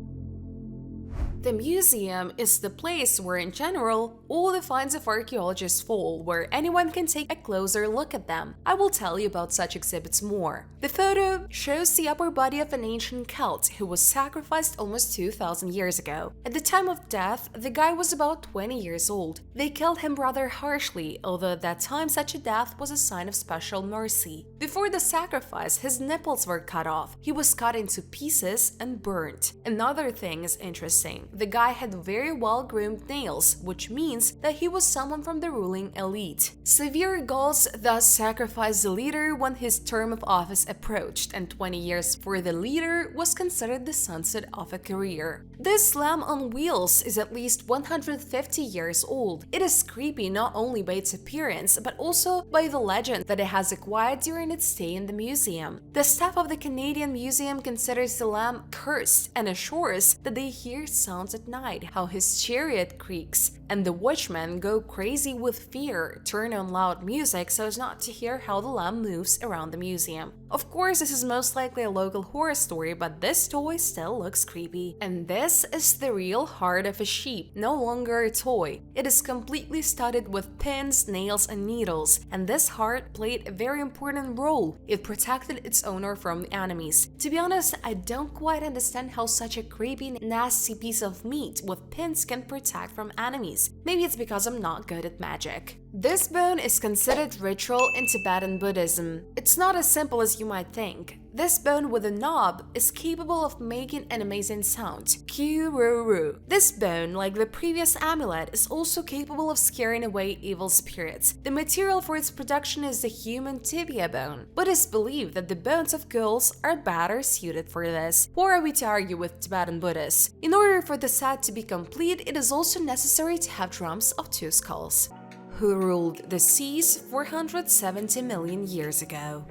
The museum is the place where, in general, all the finds of archaeologists fall, where anyone can take a closer look at them. I will tell you about such exhibits more. The photo shows the upper body of an ancient Celt who was sacrificed almost 2,000 years ago. At the time of death, the guy was about 20 years old. They killed him rather harshly, although at that time such a death was a sign of special mercy. Before the sacrifice, his nipples were cut off. He was cut into pieces and burnt. Another thing is interesting. The guy had very well-groomed nails, which means that he was someone from the ruling elite. Severe Gauls thus sacrificed the leader when his term of office approached, and 20 years for the leader was considered the sunset of a career. This lamb on wheels is at least 150 years old. It is creepy not only by its appearance, but also by the legend that it has acquired during its stay in the museum. The staff of the Canadian Museum considers the lamb cursed and assures that they hear sounds at night, how his chariot creaks, and the watchmen go crazy with fear, turn on loud music so as not to hear how the lamb moves around the museum. Of course, this is most likely a local horror story, but this toy still looks creepy. And this is the real heart of a sheep, no longer a toy. It is completely studded with pins, nails, and needles, and this heart played a very important role. It protected its owner from enemies. To be honest, I don't quite understand how such a creepy, nasty piece of meat with pins can protect from enemies. Maybe it's because I'm not good at magic. This bone is considered ritual in Tibetan Buddhism. It's not as simple as you might think. This bone with a knob is capable of making an amazing sound, Q-ru-ru. This bone, like the previous amulet, is also capable of scaring away evil spirits. The material for its production is the human tibia bone. Buddhists believe that the bones of girls are better suited for this. Who are we to argue with Tibetan Buddhists? In order for the set to be complete, it is also necessary to have drums of 2 skulls. Who ruled the seas 470 million years ago?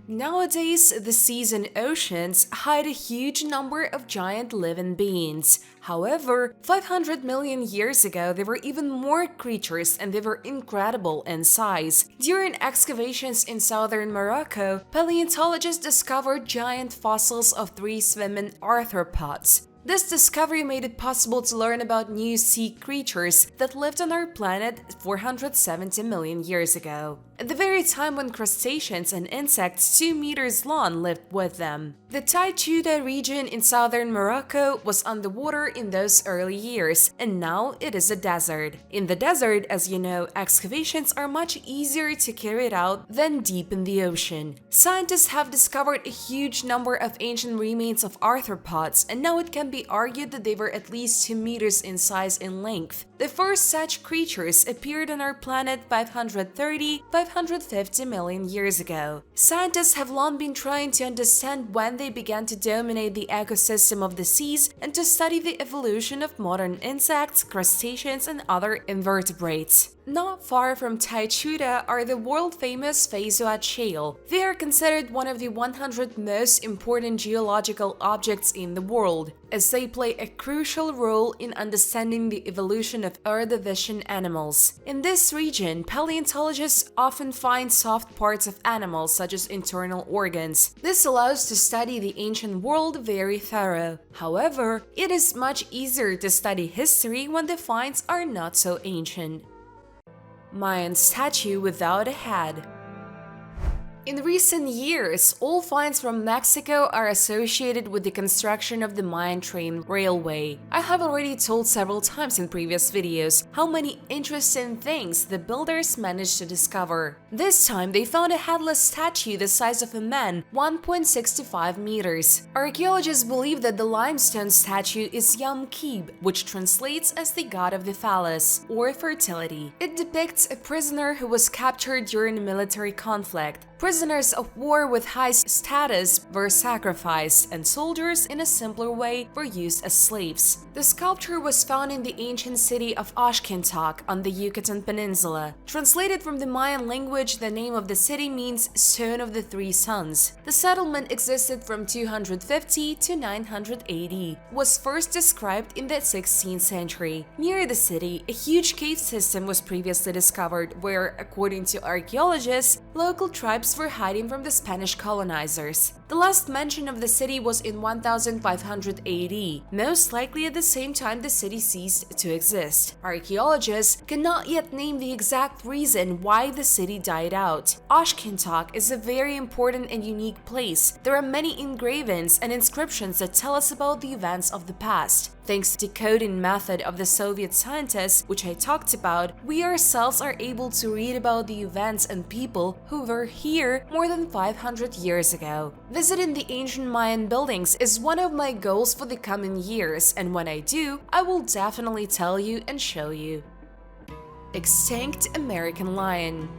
Nowadays, the seas and oceans hide a huge number of giant living beings. However, 500 million years ago, there were even more creatures and they were incredible in size. During excavations in southern Morocco, paleontologists discovered giant fossils of 3 swimming arthropods. This discovery made it possible to learn about new sea creatures that lived on our planet 470 million years ago, at the very time when crustaceans and insects 2 meters long lived with them. The Taichuda region in southern Morocco was underwater in those early years, and now it is a desert. In the desert, as you know, excavations are much easier to carry out than deep in the ocean. Scientists have discovered a huge number of ancient remains of arthropods, and now it can be argued that they were at least 2 meters in size and length. The first such creatures appeared on our planet 550 million years ago. Scientists have long been trying to understand when they began to dominate the ecosystem of the seas and to study the evolution of modern insects, crustaceans, and other invertebrates. Not far from Taichuda are the world-famous Feizuat Shale. They are considered one of the 100 most important geological objects in the world, as they play a crucial role in understanding the evolution of Ordovician animals. In this region, paleontologists often find soft parts of animals such as internal organs. This allows to study the ancient world very thorough. However, it is much easier to study history when the finds are not so ancient. Mayan statue without a head. In recent years, all finds from Mexico are associated with the construction of the Mayan train railway. I have already told several times in previous videos how many interesting things the builders managed to discover. This time, they found a headless statue the size of a man, 1.65 meters. Archaeologists believe that the limestone statue is Yom Kib, which translates as the god of the phallus, or fertility. It depicts a prisoner who was captured during a military conflict. Prisoners of war with high status were sacrificed, and soldiers in a simpler way were used as slaves. The sculpture was found in the ancient city of Aqueduct on the Yucatan Peninsula. Translated from the Mayan language, the name of the city means Stone of the Three Suns. The settlement existed from 250 to 900 AD, was first described in the 16th century. Near the city, a huge cave system was previously discovered where, according to archaeologists, local tribes were hiding from the Spanish colonizers. The last mention of the city was in 1500 AD, most likely at the same time the city ceased to exist. Archaeologists cannot yet name the exact reason why the city died out. Aqueduct is a very important and unique place. There are many engravings and inscriptions that tell us about the events of the past. Thanks to the decoding method of the Soviet scientists, which I talked about, we ourselves are able to read about the events and people who were here more than 500 years ago. Visiting the ancient Mayan buildings is one of my goals for the coming years, and when I do, I will definitely tell you and show you. Extinct American lion.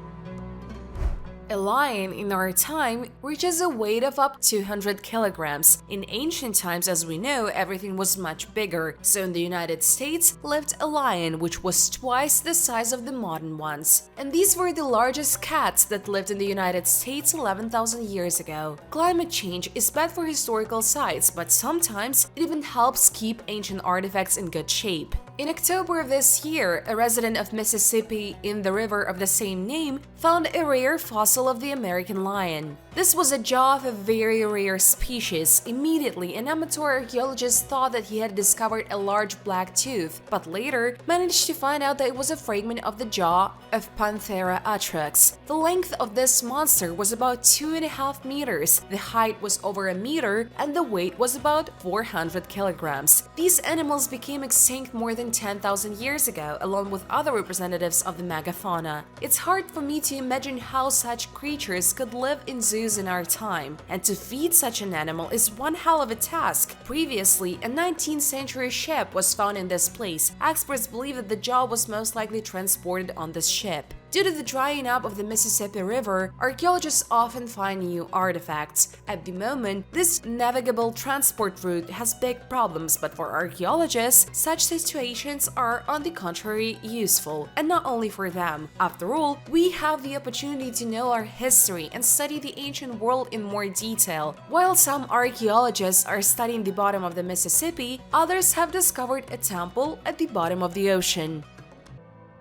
A lion in our time reaches a weight of up to 200 kilograms. In ancient times, as we know, everything was much bigger, so in the United States lived a lion which was twice the size of the modern ones. And these were the largest cats that lived in the United States 11,000 years ago. Climate change is bad for historical sites, but sometimes it even helps keep ancient artifacts in good shape. In October of this year, a resident of Mississippi in the river of the same name found a rare fossil of the American lion. This was a jaw of a very rare species. Immediately, an amateur archaeologist thought that he had discovered a large black tooth, but later managed to find out that it was a fragment of the jaw of Panthera atrox. The length of this monster was about 2.5 meters, the height was over a meter, and the weight was about 400 kilograms. These animals became extinct more than 10,000 years ago, along with other representatives of the megafauna. It's hard for me to imagine how such creatures could live in zoos in our time, and to feed such an animal is one hell of a task. Previously, a 19th century ship was found in this place. Experts believe that the jaw was most likely transported on this ship. Due to the drying up of the Mississippi River, archaeologists often find new artifacts. At the moment, this navigable transport route has big problems, but for archaeologists, such situations are, on the contrary, useful, and not only for them. After all, we have the opportunity to know our history and study the ancient world in more detail. While some archaeologists are studying the bottom of the Mississippi, others have discovered a temple at the bottom of the ocean.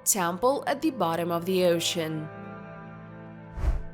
Temple at the bottom of the ocean.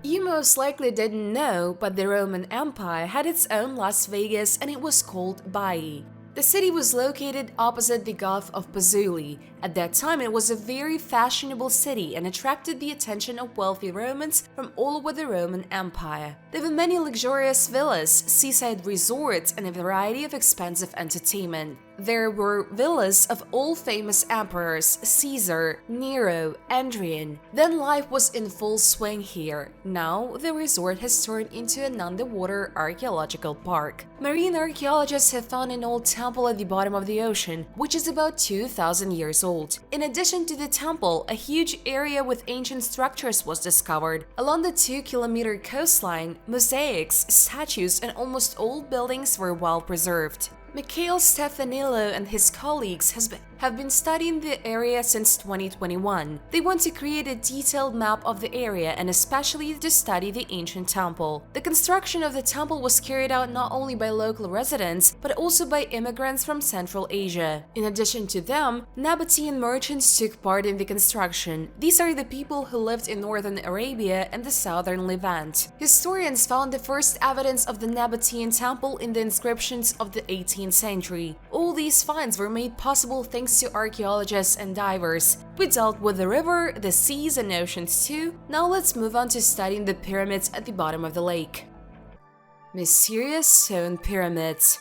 You most likely didn't know, but the Roman Empire had its own Las Vegas, and it was called Baiae. The city was located opposite the Gulf of Pozzuoli. At that time, it was a very fashionable city and attracted the attention of wealthy Romans from all over the Roman Empire. There were many luxurious villas, seaside resorts, and a variety of expensive entertainment. There were villas of all famous emperors: Caesar, Nero, Hadrian. Then life was in full swing here. Now, the resort has turned into an underwater archaeological park. Marine archaeologists have found an old temple at the bottom of the ocean, which is about 2,000 years old. In addition to the temple, a huge area with ancient structures was discovered. Along the 2-kilometer coastline, mosaics, statues, and almost all buildings were well preserved. Mikhail Stefanilo and his colleagues have been studying the area since 2021. They want to create a detailed map of the area and especially to study the ancient temple. The construction of the temple was carried out not only by local residents, but also by immigrants from Central Asia. In addition to them, Nabatean merchants took part in the construction. These are the people who lived in northern Arabia and the southern Levant. Historians found the first evidence of the Nabatean temple in the inscriptions of the 18th century. All these finds were made possible thanks to archaeologists and divers. We dealt with the river, the seas, and oceans too. Now let's move on to studying the pyramids at the bottom of the lake. Mysterious stone pyramids.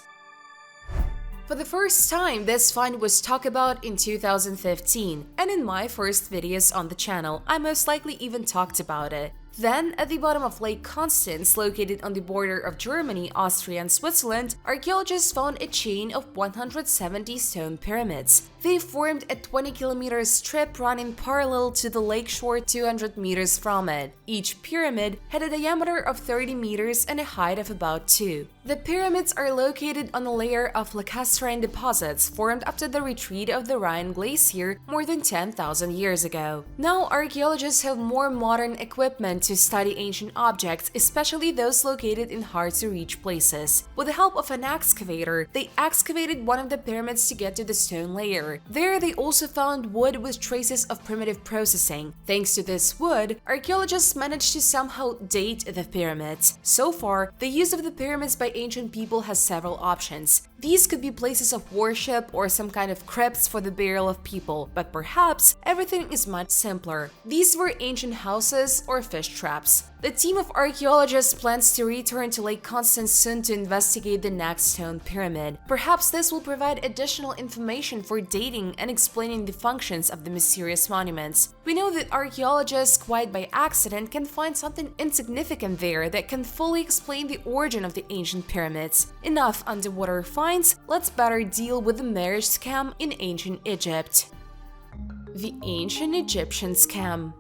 For the first time, this find was talked about in 2015, and in my first videos on the channel, I most likely even talked about it. Then, at the bottom of Lake Constance, located on the border of Germany, Austria, and Switzerland, archaeologists found a chain of 170 stone pyramids. They formed a 20-kilometer strip running parallel to the lake shore 200 meters from it. Each pyramid had a diameter of 30 meters and a height of about 2. The pyramids are located on a layer of lacustrine deposits formed after the retreat of the Rhine Glacier more than 10,000 years ago. Now, archaeologists have more modern equipment to study ancient objects, especially those located in hard-to-reach places. With the help of an excavator, they excavated one of the pyramids to get to the stone layer. There, they also found wood with traces of primitive processing. Thanks to this wood, archaeologists managed to somehow date the pyramids. So far, the use of the pyramids by ancient people has several options. These could be places of worship or some kind of crypts for the burial of people, but perhaps everything is much simpler. These were ancient houses or fish traps. The team of archaeologists plans to return to Lake Constance soon to investigate the next stone pyramid. Perhaps this will provide additional information for dating and explaining the functions of the mysterious monuments. We know that archaeologists, quite by accident, can find something insignificant there that can fully explain the origin of the ancient pyramids. Enough underwater finds, let's better deal with the marriage scam in ancient Egypt. The ancient Egyptian scam.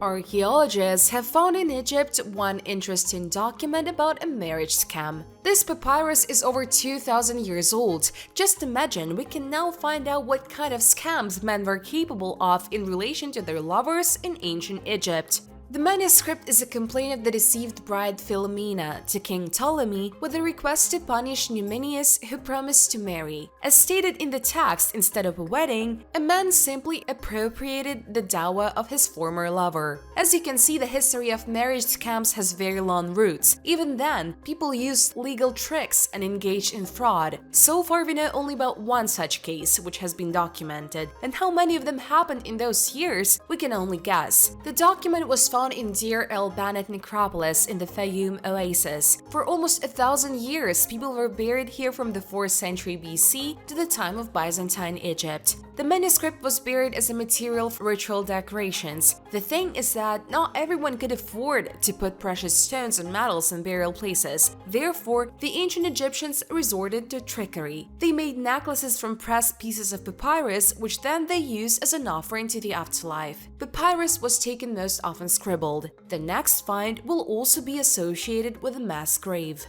Archaeologists have found in Egypt one interesting document about a marriage scam. This papyrus is over 2,000 years old. Just imagine, we can now find out what kind of scams men were capable of in relation to their lovers in ancient Egypt. The manuscript is a complaint of the deceived bride Philomena to King Ptolemy with a request to punish Numenius, who promised to marry. As stated in the text, instead of a wedding, a man simply appropriated the dowry of his former lover. As you can see, the history of marriage scams has very long roots. Even then, people used legal tricks and engaged in fraud. So far, we know only about one such case, which has been documented, and how many of them happened in those years, we can only guess. The document was found in Deir el-Banat necropolis in the Fayoum oasis. For almost 1,000 years, people were buried here from the 4th century BC to the time of Byzantine Egypt. The manuscript was buried as a material for ritual decorations. The thing is that not everyone could afford to put precious stones and metals in burial places. Therefore, the ancient Egyptians resorted to trickery. They made necklaces from pressed pieces of papyrus, which then they used as an offering to the afterlife. Papyrus was taken most often scribbled. The next find will also be associated with a mass grave.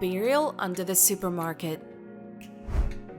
Burial under the supermarket.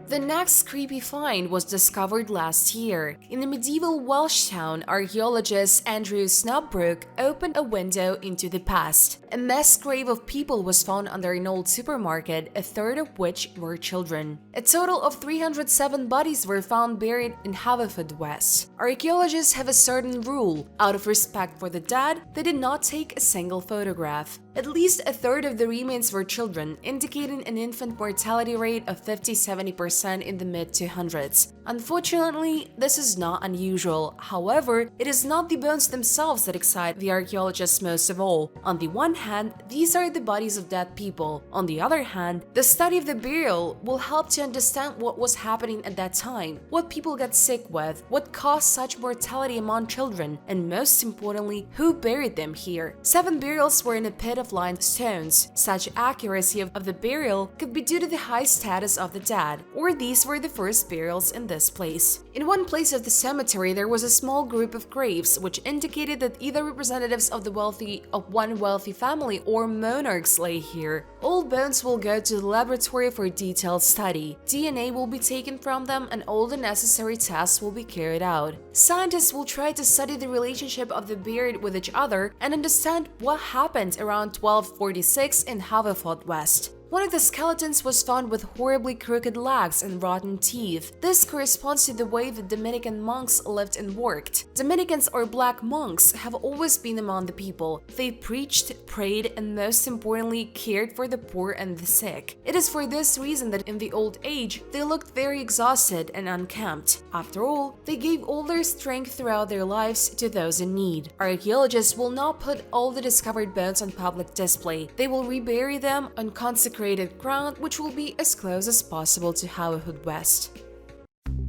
The next creepy find was discovered last year. In the medieval Welsh town, archaeologist Andrew Snodbrook opened a window into the past. A mass grave of people was found under an old supermarket, a third of which were children. A total of 307 bodies were found buried in Haverfordwest. Archaeologists have a certain rule. Out of respect for the dead, they did not take a single photograph. At least a third of the remains were children, indicating an infant mortality rate of 50–70% in the mid-200s. Unfortunately, this is not unusual. However, it is not the bones themselves that excite the archaeologists most of all. On the one hand, these are the bodies of dead people. On the other hand, the study of the burial will help to understand what was happening at that time, what people got sick with, what caused such mortality among children, and most importantly, who buried them here. 7 burials were in a pit of line stones. Such accuracy of the burial could be due to the high status of the dead, or these were the first burials in this place. In one place of the cemetery, there was a small group of graves, which indicated that either representatives of one wealthy family or monarchs lay here. All bones will go to the laboratory for detailed study. DNA will be taken from them and all the necessary tests will be carried out. Scientists will try to study the relationship of the buried with each other and understand what happened around 1246 in Haverfordwest. One of the skeletons was found with horribly crooked legs and rotten teeth. This corresponds to the way the Dominican monks lived and worked. Dominicans or black monks have always been among the people. They preached, prayed, and most importantly, cared for the poor and the sick. It is for this reason that in the old age, they looked very exhausted and unkempt. After all, they gave all their strength throughout their lives to those in need. Archaeologists will not put all the discovered bones on public display. They will rebury them on consecrated ground, which will be as close as possible to Haverfordwest.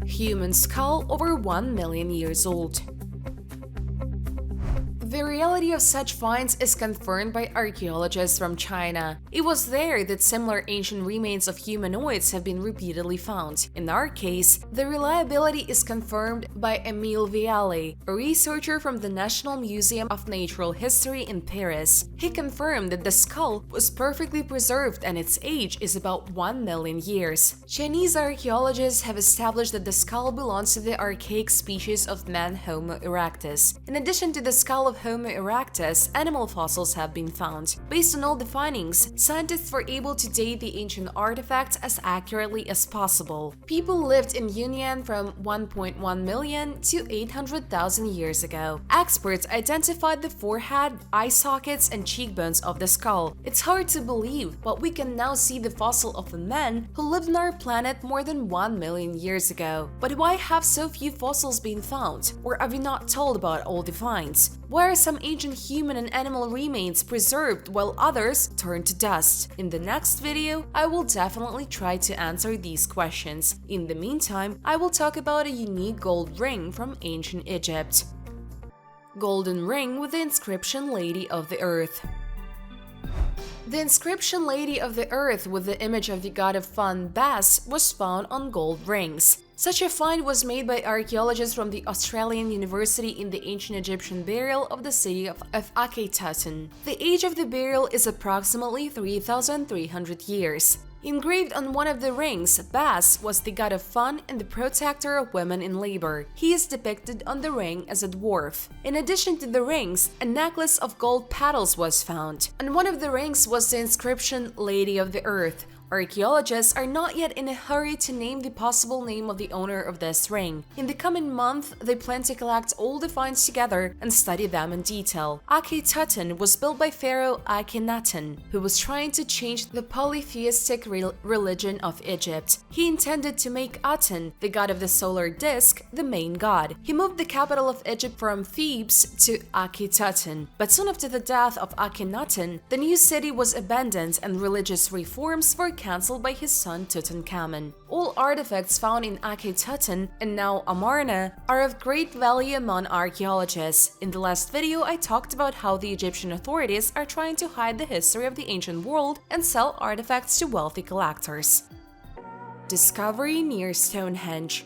Human skull over 1 million years old. The reality of such finds is confirmed by archaeologists from China. It was there that similar ancient remains of humanoids have been repeatedly found. In our case, the reliability is confirmed by Émile Vialet, a researcher from the National Museum of Natural History in Paris. He confirmed that the skull was perfectly preserved and its age is about 1 million years. Chinese archaeologists have established that the skull belongs to the archaic species of man Homo erectus. In addition to the skull of Homo erectus, animal fossils have been found. Based on all the findings, scientists were able to date the ancient artifacts as accurately as possible. People lived in Yunnan from 1.1 million to 800,000 years ago. Experts identified the forehead, eye sockets, and cheekbones of the skull. It's hard to believe, but we can now see the fossil of a man who lived on our planet more than 1 million years ago. But why have so few fossils been found? Or are we not told about all the finds? Why are some ancient human and animal remains preserved while others turned to dust? In the next video, I will definitely try to answer these questions. In the meantime, I will talk about a unique gold ring from ancient Egypt. Golden ring with the inscription Lady of the Earth. The inscription Lady of the Earth with the image of the god of fun Bes was found on gold rings. Such a find was made by archaeologists from the Australian University in the ancient Egyptian burial of the city of Aqueduct. The age of the burial is approximately 3,300 years. Engraved on one of the rings, Bes was the god of fun and the protector of women in labor. He is depicted on the ring as a dwarf. In addition to the rings, a necklace of gold petals was found. On one of the rings was the inscription Lady of the Earth. Archaeologists are not yet in a hurry to name the possible name of the owner of this ring. In the coming month, they plan to collect all the finds together and study them in detail. Aqueduct was built by Pharaoh Akhenaten, who was trying to change the polytheistic religion of Egypt. He intended to make Aten, the god of the solar disk, the main god. He moved the capital of Egypt from Thebes to Aqueduct, but soon after the death of Akhenaten, the new city was abandoned and religious reforms were cancelled by his son Tutankhamun. All artifacts found in Aqueduct and now Amarna are of great value among archaeologists. In the last video, I talked about how the Egyptian authorities are trying to hide the history of the ancient world and sell artifacts to wealthy collectors. Discovery near Stonehenge.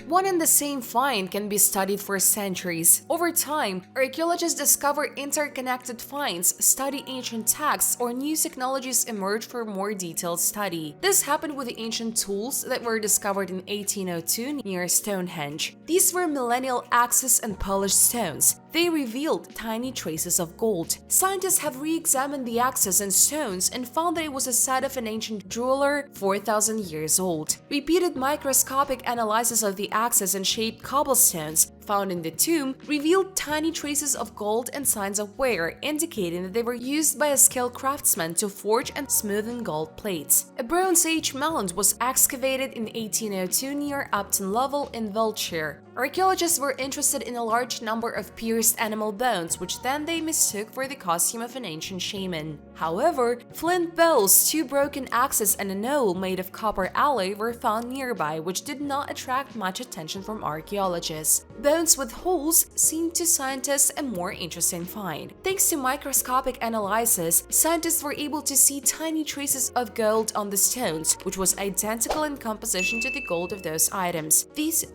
One and the same find can be studied for centuries. Over time, archaeologists discover interconnected finds, study ancient texts, or new technologies emerge for more detailed study. This happened with the ancient tools that were discovered in 1802 near Stonehenge. These were millennial axes and polished stones. They revealed tiny traces of gold. Scientists have re-examined the axes and stones and found that it was a set of an ancient jeweler 4,000 years old. Repeated microscopic analysis of the axes and shaped cobblestones found in the tomb revealed tiny traces of gold and signs of wear, indicating that they were used by a skilled craftsman to forge and smoothen gold plates. A Bronze Age mound was excavated in 1802 near Upton Lovell in Wiltshire. Archaeologists were interested in a large number of pierced animal bones, which then they mistook for the costume of an ancient shaman. However, flint bows, 2 broken axes, and a knoll made of copper alloy were found nearby, which did not attract much attention from archaeologists. Bones with holes seemed to scientists a more interesting find. Thanks to microscopic analysis, scientists were able to see tiny traces of gold on the stones, which was identical in composition to the gold of those items. These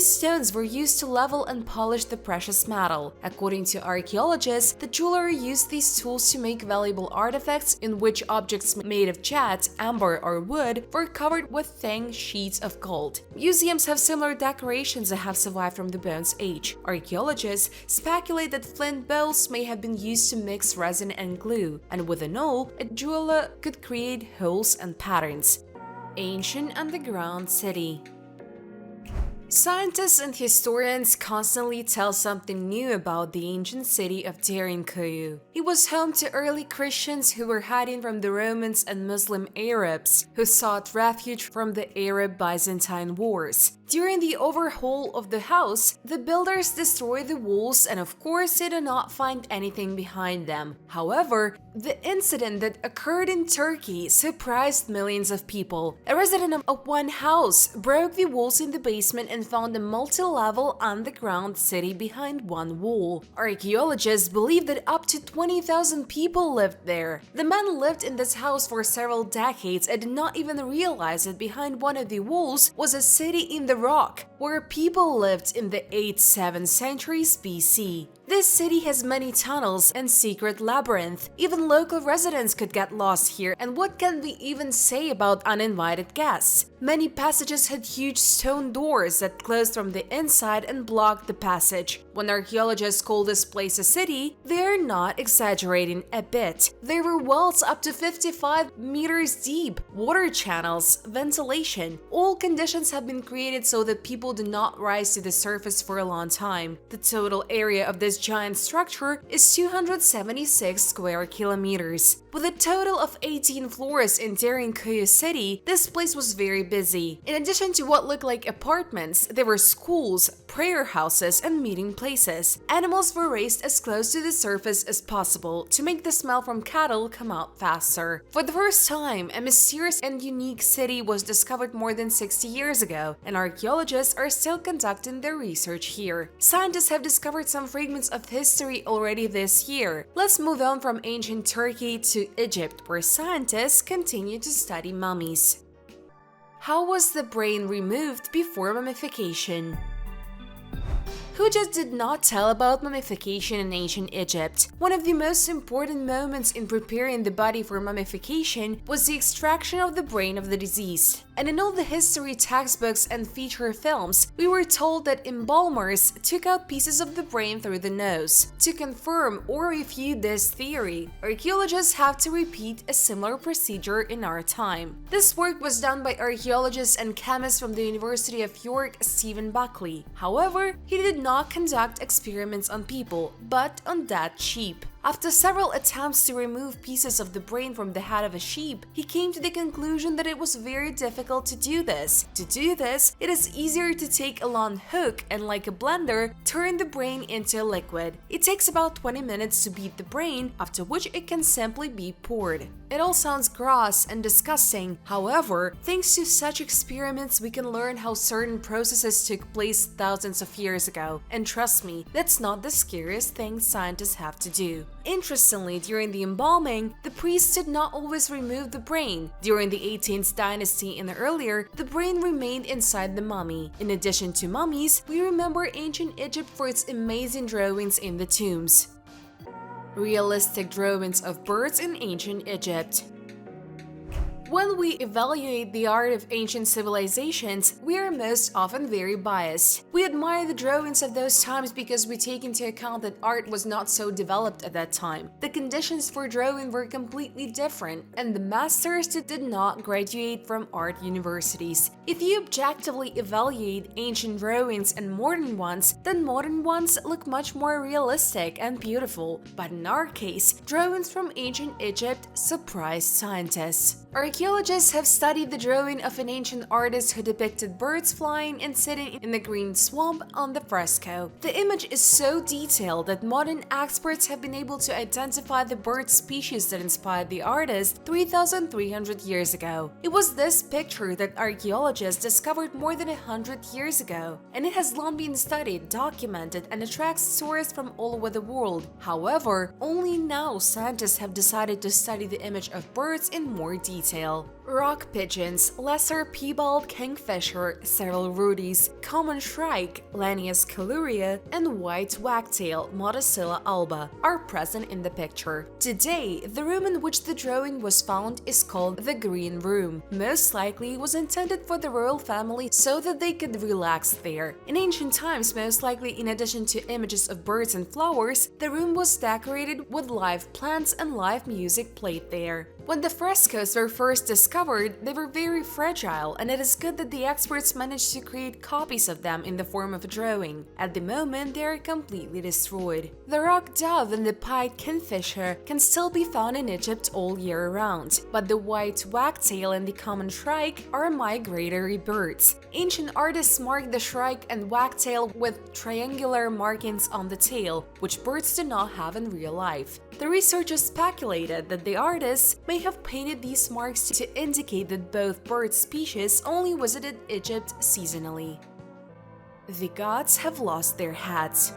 stones were used to level and polish the precious metal. According to archaeologists, the jeweler used these tools to make valuable artifacts in which objects made of jet, amber, or wood were covered with thin sheets of gold. Museums have similar decorations that have survived from the Bronze Age. Archaeologists speculate that flint bowls may have been used to mix resin and glue, and with an awl, a jeweler could create holes and patterns. Ancient underground city. Scientists and historians constantly tell something new about the ancient city of Derinkuyu. It was home to early Christians who were hiding from the Romans and Muslim Arabs, who sought refuge from the Arab-Byzantine wars. During the overhaul of the house, the builders destroyed the walls and of course they did not find anything behind them. However, the incident that occurred in Turkey surprised millions of people. A resident of one house broke the walls in the basement and found a multi-level underground city behind one wall. Archaeologists believe that up to 20,000 people lived there. The man lived in this house for several decades and did not even realize that behind one of the walls was a city in the rock, where people lived in the 8th-7th centuries BC. This city has many tunnels and secret labyrinth. Even local residents could get lost here, and what can we even say about uninvited guests? Many passages had huge stone doors that closed from the inside and blocked the passage. When archaeologists call this place a city, they're not exaggerating a bit. There were wells up to 55 meters deep, water channels, ventilation. All conditions have been created so that people do not rise to the surface for a long time. The total area of this giant structure is 276 square kilometers. With a total of 18 floors in Derinkuyu city, this place was very busy. In addition to what looked like apartments, there were schools, prayer houses, and meeting places. Animals were raised as close to the surface as possible to make the smell from cattle come out faster. For the first time, a mysterious and unique city was discovered more than 60 years ago, and archaeologists are still conducting their research here. Scientists have discovered some fragments of history already this year. Let's move on from ancient Turkey to Egypt, where scientists continue to study mummies. How was the brain removed before mummification? Who just did not tell about mummification in ancient Egypt? One of the most important moments in preparing the body for mummification was the extraction of the brain of the deceased. And in all the history textbooks and feature films, we were told that embalmers took out pieces of the brain through the nose. To confirm or refute this theory, archaeologists have to repeat a similar procedure in our time. This work was done by archaeologists and chemists from the University of York, Stephen Buckley. However, he did not conduct experiments on people, but on dead sheep. After several attempts to remove pieces of the brain from the head of a sheep, he came to the conclusion that it was very difficult to do this. To do this, it is easier to take a long hook and, like a blender, turn the brain into a liquid. It takes about 20 minutes to beat the brain, after which it can simply be poured. It all sounds gross and disgusting. However, thanks to such experiments, we can learn how certain processes took place thousands of years ago. And trust me, that's not the scariest thing scientists have to do. Interestingly, during the embalming, the priests did not always remove the brain. During the 18th dynasty and earlier, the brain remained inside the mummy. In addition to mummies, we remember ancient Egypt for its amazing drawings in the tombs. Realistic drawings of birds in ancient Egypt. When we evaluate the art of ancient civilizations, we are most often very biased. We admire the drawings of those times because we take into account that art was not so developed at that time. The conditions for drawing were completely different, and the masters did not graduate from art universities. If you objectively evaluate ancient drawings and modern ones, then modern ones look much more realistic and beautiful. But in our case, drawings from ancient Egypt surprised scientists. Archaeologists have studied the drawing of an ancient artist who depicted birds flying and sitting in a green swamp on the fresco. The image is so detailed that modern experts have been able to identify the bird species that inspired the artist 3,300 years ago. It was this picture that archaeologists discovered more than 100 years ago, and it has long been studied, documented, and attracts tourists from all over the world. However, only now scientists have decided to study the image of birds in more detail. Rock pigeons, lesser piebald kingfisher, several ruddies, common shrike, Lanius calurea, and white wagtail, Motacilla alba, are present in the picture. Today, the room in which the drawing was found is called the Green Room. Most likely was intended for the royal family so that they could relax there. In ancient times, most likely in addition to images of birds and flowers, the room was decorated with live plants and live music played there. When the frescoes were first discovered, they were very fragile, and it is good that the experts managed to create copies of them in the form of a drawing. At the moment, they are completely destroyed. The rock dove and the pied kingfisher can still be found in Egypt all year round, but the white wagtail and the common shrike are migratory birds. Ancient artists marked the shrike and wagtail with triangular markings on the tail, which birds do not have in real life. The researchers speculated that the artists may have painted these marks to indicate that both bird species only visited Egypt seasonally. The gods have lost their hats.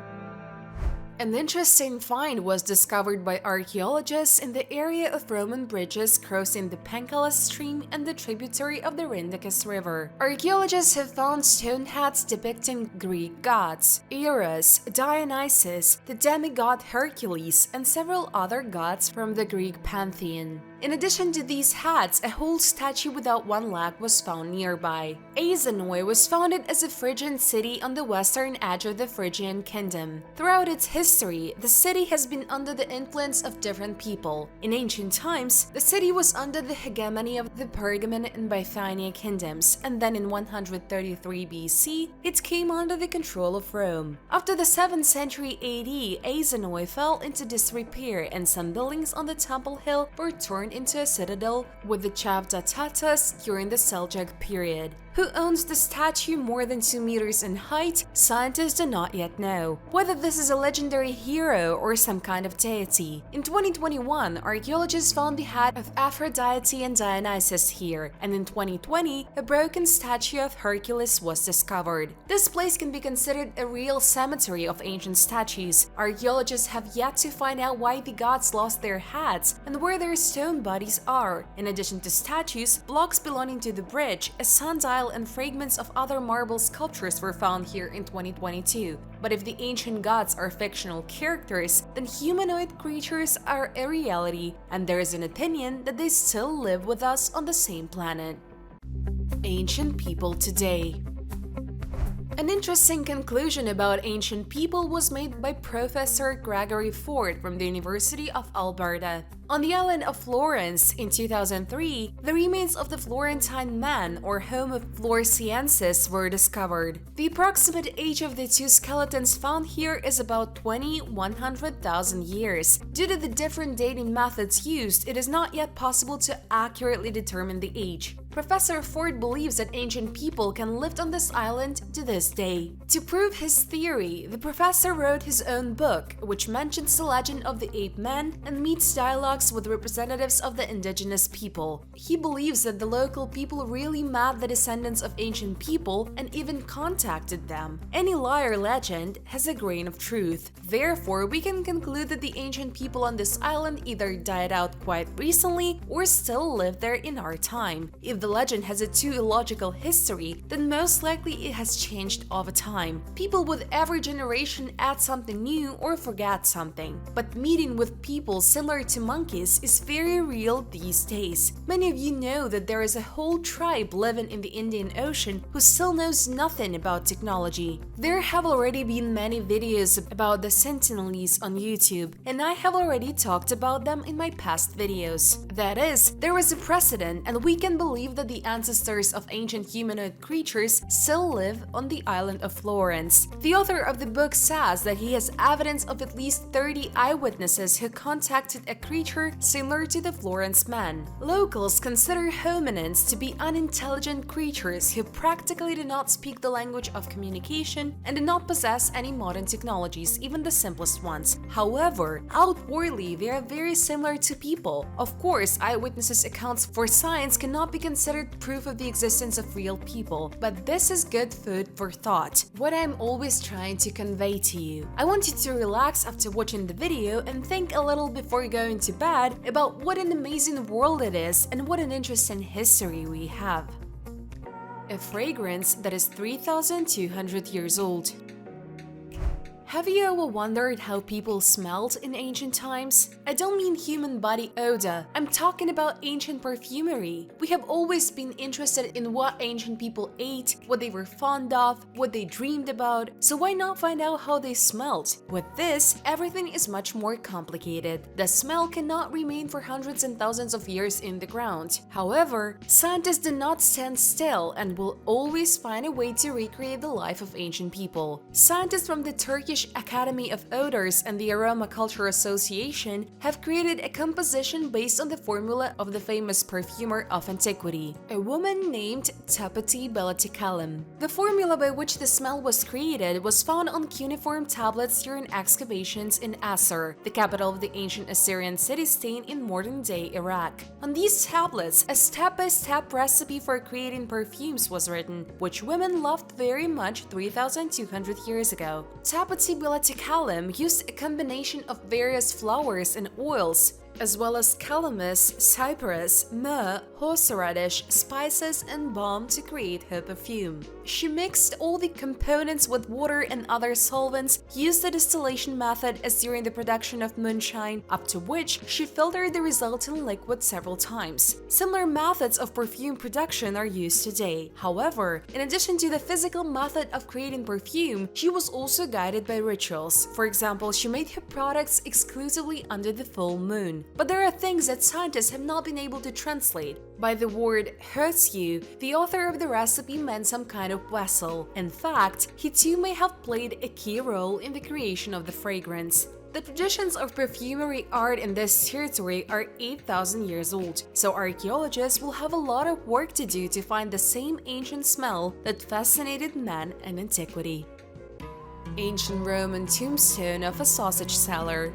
An interesting find was discovered by archaeologists in the area of Roman bridges crossing the Penkalas stream and the tributary of the Rindicus River. Archaeologists have found stone hats depicting Greek gods, Eros, Dionysus, the demigod Hercules, and several other gods from the Greek pantheon. In addition to these hats, a whole statue without one leg was found nearby. Aizanoi was founded as a Phrygian city on the western edge of the Phrygian kingdom. Throughout its history, the city has been under the influence of different people. In ancient times, the city was under the hegemony of the Pergamon and Bithynia kingdoms, and then in 133 BC, it came under the control of Rome. After the 7th century AD, Aizanoi fell into disrepair, and some buildings on the Temple Hill were turned into a citadel with the Chavda Tatas during the Seljuk period. Who owns the statue more than 2 meters in height? Scientists do not yet know. Whether this is a legendary hero or some kind of deity. In 2021, archaeologists found the hat of Aphrodite and Dionysus here, and in 2020, a broken statue of Hercules was discovered. This place can be considered a real cemetery of ancient statues. Archaeologists have yet to find out why the gods lost their hats and where their stone bodies are. In addition to statues, blocks belonging to the bridge, a sundial, and fragments of other marble sculptures were found here in 2022. But if the ancient gods are fictional characters, then humanoid creatures are a reality, and there is an opinion that they still live with us on the same planet. Ancient people today. An interesting conclusion about ancient people was made by Professor Gregory Ford from the University of Alberta. On the island of Florence in 2003, the remains of the Florentine man or Homo floresiensis were discovered. The approximate age of the two skeletons found here is about 100,000 years. Due to the different dating methods used, it is not yet possible to accurately determine the age. Professor Ford believes that ancient people can live on this island to this day. To prove his theory, the professor wrote his own book, which mentions the legend of the ape man and meets dialogues with representatives of the indigenous people. He believes that the local people really met the descendants of ancient people and even contacted them. Any lie or legend has a grain of truth. Therefore, we can conclude that the ancient people on this island either died out quite recently or still live there in our time. If the legend has a too illogical history, then most likely it has changed over time. People with every generation add something new or forget something. But meeting with people similar to monkeys is very real these days. Many of you know that there is a whole tribe living in the Indian Ocean who still knows nothing about technology. There have already been many videos about the Sentinelese on YouTube, and I have already talked about them in my past videos. That is, there is a precedent, and we can believe believe that the ancestors of ancient humanoid creatures still live on the island of Florence. The author of the book says that he has evidence of at least 30 eyewitnesses who contacted a creature similar to the Florence man. Locals consider hominins to be unintelligent creatures who practically do not speak the language of communication and do not possess any modern technologies, even the simplest ones. However, outwardly, they are very similar to people. Of course, eyewitnesses' accounts for science cannot be considered proof of the existence of real people, but this is good food for thought. What I'm always trying to convey to you. I want you to relax after watching the video and think a little before going to bed about what an amazing world it is and what an interesting history we have. A fragrance that is 3,200 years old. Have you ever wondered how people smelled in ancient times? I don't mean human body odor, I'm talking about ancient perfumery. We have always been interested in what ancient people ate, what they were fond of, what they dreamed about, so why not find out how they smelled? With this, everything is much more complicated. The smell cannot remain for hundreds and thousands of years in the ground. However, scientists do not stand still and will always find a way to recreate the life of ancient people. Scientists from the Turkish Academy of Odors and the Aroma Culture Association have created a composition based on the formula of the famous perfumer of antiquity, a woman named Tapati Belatikalem. The formula by which the smell was created was found on cuneiform tablets during excavations in Assur, the capital of the ancient Assyrian city-state in modern-day Iraq. On these tablets, a step-by-step recipe for creating perfumes was written, which women loved very much 3,200 years ago. Tapati Belatikalem used a combination of various flowers and oils, as well as calamus, cypress, myrrh, horseradish, spices, and balm to create her perfume. She mixed all the components with water and other solvents, used the distillation method as during the production of moonshine, after which she filtered the resulting liquid several times. Similar methods of perfume production are used today. However, in addition to the physical method of creating perfume, she was also guided by rituals. For example, she made her products exclusively under the full moon. But there are things that scientists have not been able to translate. By the word hurts you, the author of the recipe meant some kind of vessel. In fact, he too may have played a key role in the creation of the fragrance. The traditions of perfumery art in this territory are 8,000 years old, so archaeologists will have a lot of work to do to find the same ancient smell that fascinated man in antiquity. Ancient Roman tombstone of a sausage seller.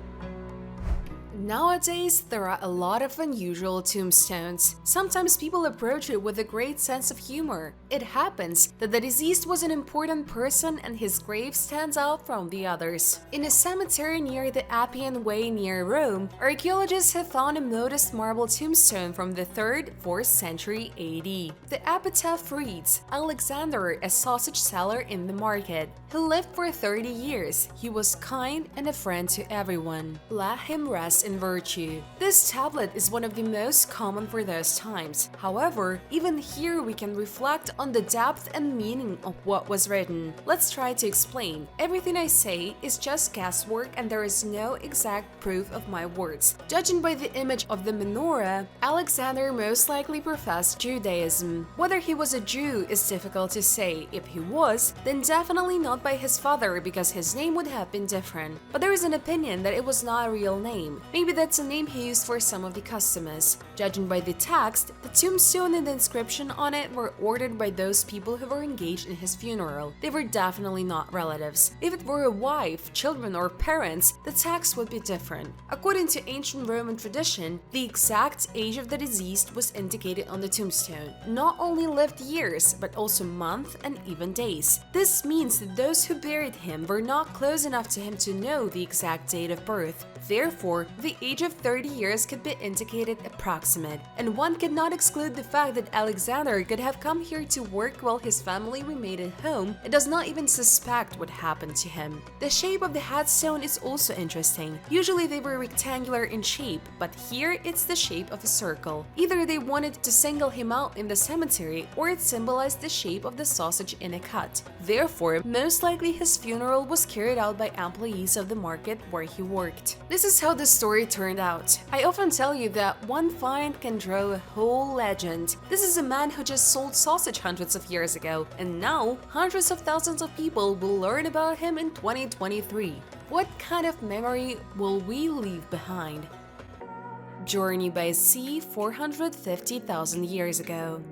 Nowadays, there are a lot of unusual tombstones. Sometimes people approach it with a great sense of humor. It happens that the deceased was an important person and his grave stands out from the others. In a cemetery near the Appian Way near Rome, archaeologists have found a modest marble tombstone from the 3rd-4th century AD. The epitaph reads, "Alexander, a sausage seller in the market. He lived for 30 years. He was kind and a friend to everyone. Let him rest in virtue." This tablet is one of the most common for those times. However, even here we can reflect on the depth and meaning of what was written. Let's try to explain. Everything I say is just guesswork and there is no exact proof of my words. Judging by the image of the menorah, Alexander most likely professed Judaism. Whether he was a Jew is difficult to say. If he was, then definitely not by his father because his name would have been different. But there is an opinion that it was not a real name. Maybe that's a name he used for some of the customers. Judging by the text, the tombstone and the inscription on it were ordered by those people who were engaged in his funeral. They were definitely not relatives. If it were a wife, children, or parents, the text would be different. According to ancient Roman tradition, the exact age of the deceased was indicated on the tombstone. Not only lived years, but also months and even days. This means that those who buried him were not close enough to him to know the exact date of birth. Therefore, the age of 30 years could be indicated approximate, and one could not exclude the fact that Alexander could have come here to work while his family remained at home and does not even suspect what happened to him. The shape of the headstone is also interesting. Usually they were rectangular in shape, but here it's the shape of a circle. Either they wanted to single him out in the cemetery, or it symbolized the shape of the sausage in a cut. Therefore, most likely his funeral was carried out by employees of the market where he worked. This is how the story turned out. I often tell you that one find can draw a whole legend. This is a man who just sold sausage hundreds of years ago, and now hundreds of thousands of people will learn about him in 2023. What kind of memory will we leave behind? Journey by sea 450,000 years ago.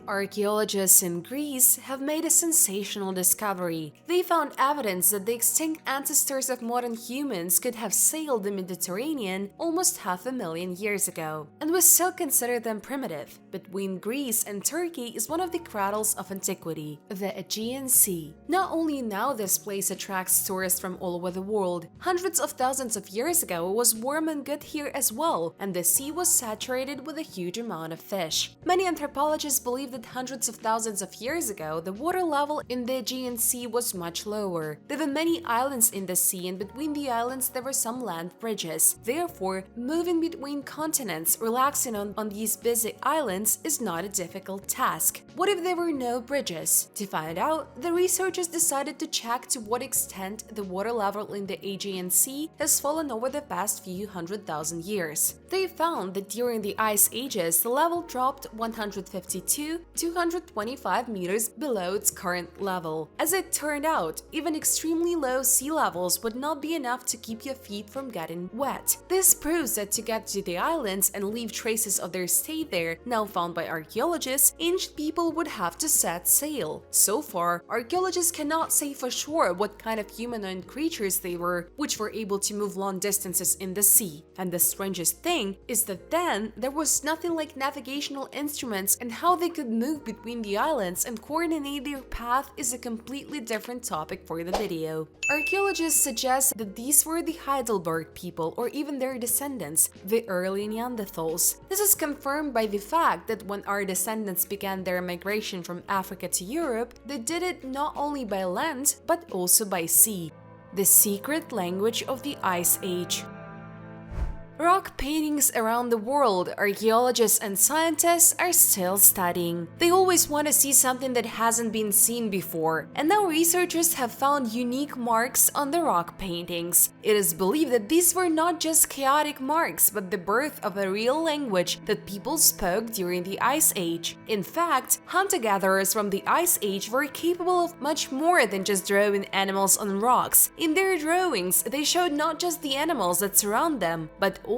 Archaeologists in Greece have made a sensational discovery. They found evidence that the extinct ancestors of modern humans could have sailed the Mediterranean almost 500,000 years ago, and we still consider them primitive. Between Greece and Turkey is one of the cradles of antiquity, the Aegean Sea. Not only now this place attracts tourists from all over the world, hundreds of thousands of years ago it was warm and good here as well, and the sea was saturated with a huge amount of fish. Many anthropologists believe that hundreds of thousands of years ago, the water level in the Aegean Sea was much lower. There were many islands in the sea, and between the islands there were some land bridges. Therefore, moving between continents, relaxing on these busy islands is not a difficult task. What if there were no bridges? To find out, the researchers decided to check to what extent the water level in the Aegean Sea has fallen over the past few 100,000 years. They found that during the ice ages, the level dropped 152–225 meters below its current level. As it turned out, even extremely low sea levels would not be enough to keep your feet from getting wet. This proves that to get to the islands and leave traces of their stay there, now found by archaeologists, ancient people would have to set sail. So far, archaeologists cannot say for sure what kind of humanoid creatures they were, which were able to move long distances in the sea. And the strangest thing is that then there was nothing like navigational instruments, and how they could move between the islands and coordinate their path is a completely different topic for the video. Archaeologists suggest that these were the Heidelberg people or even their descendants, the early Neanderthals. This is confirmed by the fact that when our descendants began their migration from Africa to Europe, they did it not only by land but also by sea. The secret language of the Ice Age. Rock paintings around the world, archaeologists and scientists are still studying. They always want to see something that hasn't been seen before, and now researchers have found unique marks on the rock paintings. It is believed that these were not just chaotic marks, but the birth of a real language that people spoke during the Ice Age. In fact, hunter-gatherers from the Ice Age were capable of much more than just drawing animals on rocks. In their drawings, they showed not just the animals that surround them, but also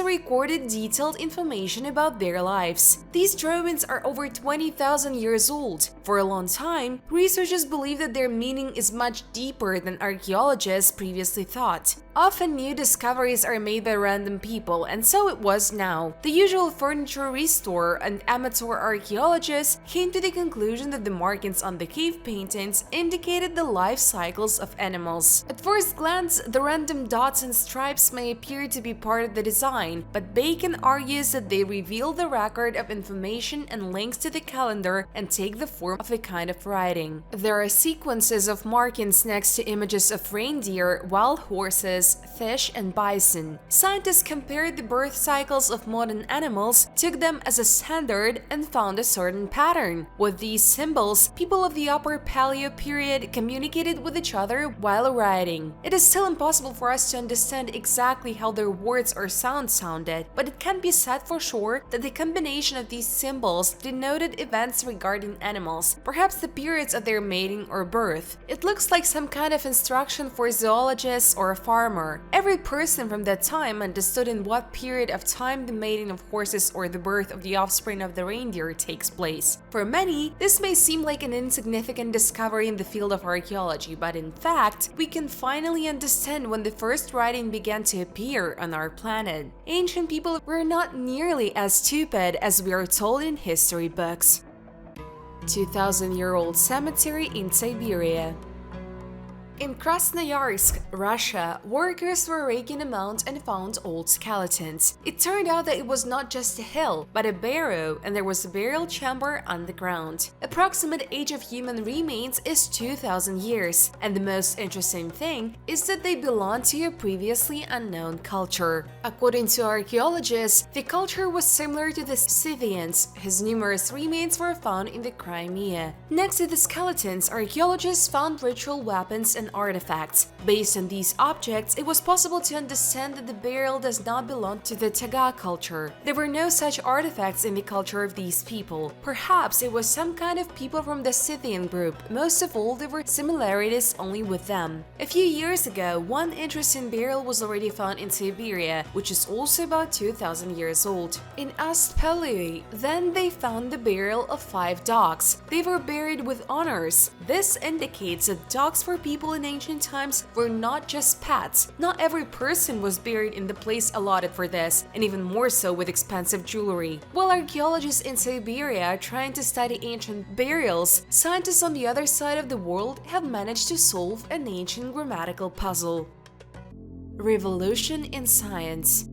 recorded detailed information about their lives. These drawings are over 20,000 years old. For a long time, researchers believe that their meaning is much deeper than archaeologists previously thought. Often new discoveries are made by random people, and so it was now. The usual furniture restorer and amateur archaeologists came to the conclusion that the markings on the cave paintings indicated the life cycles of animals. At first glance, the random dots and stripes may appear to be part of the design, but Bacon argues that they reveal the record of information and links to the calendar and take the form of a kind of writing. There are sequences of markings next to images of reindeer, wild horses, fish, and bison. Scientists compared the birth cycles of modern animals, took them as a standard, and found a certain pattern. With these symbols, people of the Upper Paleo period communicated with each other while writing. It is still impossible for us to understand exactly how their words or sounds sounded, but it can be said for sure that the combination of these symbols denoted events regarding animals, perhaps the periods of their mating or birth. It looks like some kind of instruction for zoologists or a farmer. Every person from that time understood in what period of time the mating of horses or the birth of the offspring of the reindeer takes place. For many, this may seem like an insignificant discovery in the field of archaeology, but in fact, we can finally understand when the first writing began to appear on our planet. Ancient people were not nearly as stupid as we are told in history books. 2,000-year-old cemetery in Siberia. In Krasnoyarsk, Russia, workers were raking a mound and found old skeletons. It turned out that it was not just a hill, but a barrow, and there was a burial chamber underground. Approximate age of human remains is 2,000 years, and the most interesting thing is that they belong to a previously unknown culture. According to archaeologists, the culture was similar to the Scythians, whose numerous remains were found in the Crimea. Next to the skeletons, archaeologists found ritual weapons and and artifacts. Based on these objects, it was possible to understand that the burial does not belong to the Taga culture. There were no such artifacts in the culture of these people. Perhaps it was some kind of people from the Scythian group. Most of all, there were similarities only with them. A few years ago, one interesting burial was already found in Siberia, which is also about 2,000 years old. In Astpelui, then they found the burial of 5 dogs. They were buried with honors. This indicates that dogs for people in ancient times were not just pets. Not every person was buried in the place allotted for this, and even more so with expensive jewelry. While archaeologists in Siberia are trying to study ancient burials, scientists on the other side of the world have managed to solve an ancient grammatical puzzle. Revolution in science.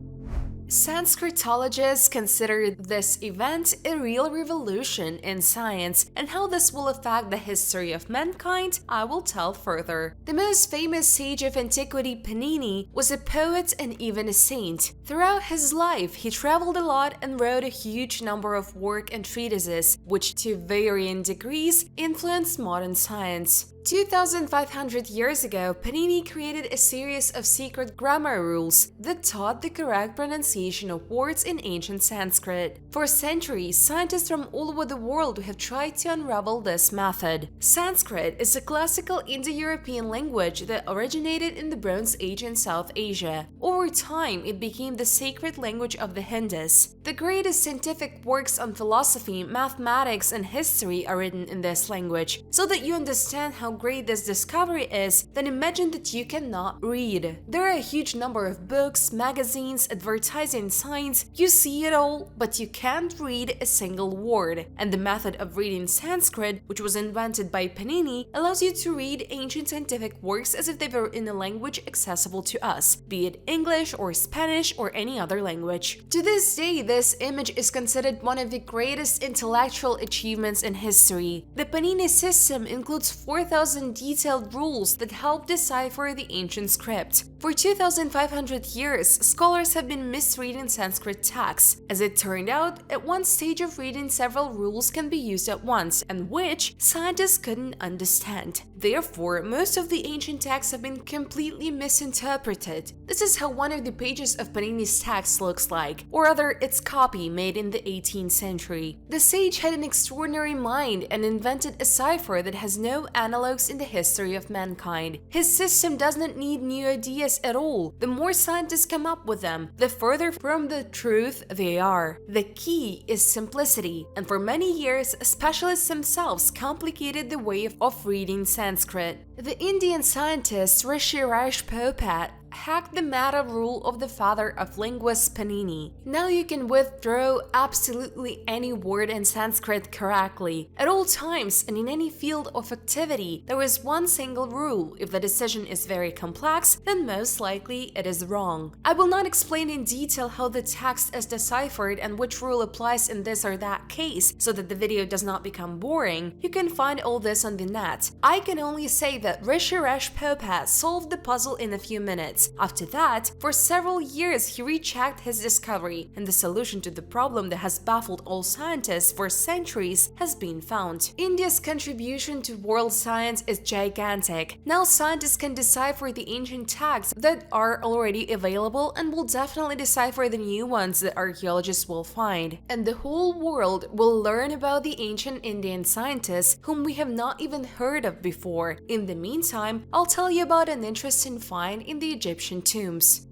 Sanskritologists consider this event a real revolution in science, and how this will affect the history of mankind, I will tell further. The most famous sage of antiquity, Panini, was a poet and even a saint. Throughout his life, he traveled a lot and wrote a huge number of works and treatises, which to varying degrees influenced modern science. 2,500 years ago, Panini created a series of secret grammar rules that taught the correct pronunciation of words in ancient Sanskrit. For centuries, scientists from all over the world have tried to unravel this method. Sanskrit is a classical Indo-European language that originated in the Bronze Age in South Asia. Over time, it became the sacred language of the Hindus. The greatest scientific works on philosophy, mathematics, and history are written in this language. So that you understand how great this discovery is, then imagine that you cannot read. There are a huge number of books, magazines, advertising signs, you see it all, but you can't read a single word. And the method of reading Sanskrit, which was invented by Panini, allows you to read ancient scientific works as if they were in a language accessible to us, be it English or Spanish or any other language. To this day, this image is considered one of the greatest intellectual achievements in history. The Panini system includes 4,000 detailed rules that help decipher the ancient script. For 2,500 years, scholars have been misreading Sanskrit texts. As it turned out, at one stage of reading, several rules can be used at once, and which scientists couldn't understand. Therefore, most of the ancient texts have been completely misinterpreted. This is how one of the pages of Panini's text looks like, or rather, its copy made in the 18th century. The sage had an extraordinary mind and invented a cipher that has no analogues in the history of mankind. His system does not need new ideas at all. The more scientists come up with them, the further from the truth they are. The key is simplicity, and for many years, specialists themselves complicated the way of reading Sanskrit. The Indian scientist Rishi Rajpopat hacked the meta rule of the father of linguist Panini. Now you can withdraw absolutely any word in Sanskrit correctly. At all times and in any field of activity, there is one single rule. If the decision is very complex, then most likely it is wrong. I will not explain in detail how the text is deciphered and which rule applies in this or that case, so that the video does not become boring. You can find all this on the net. I can only say that Rishi Rajpopat solved the puzzle in a few minutes. After that, for several years he rechecked his discovery, and the solution to the problem that has baffled all scientists for centuries has been found. India's contribution to world science is gigantic. Now scientists can decipher the ancient texts that are already available and will definitely decipher the new ones that archaeologists will find. And the whole world will learn about the ancient Indian scientists whom we have not even heard of before. In the meantime, I'll tell you about an interesting find in the Egyptian tombs.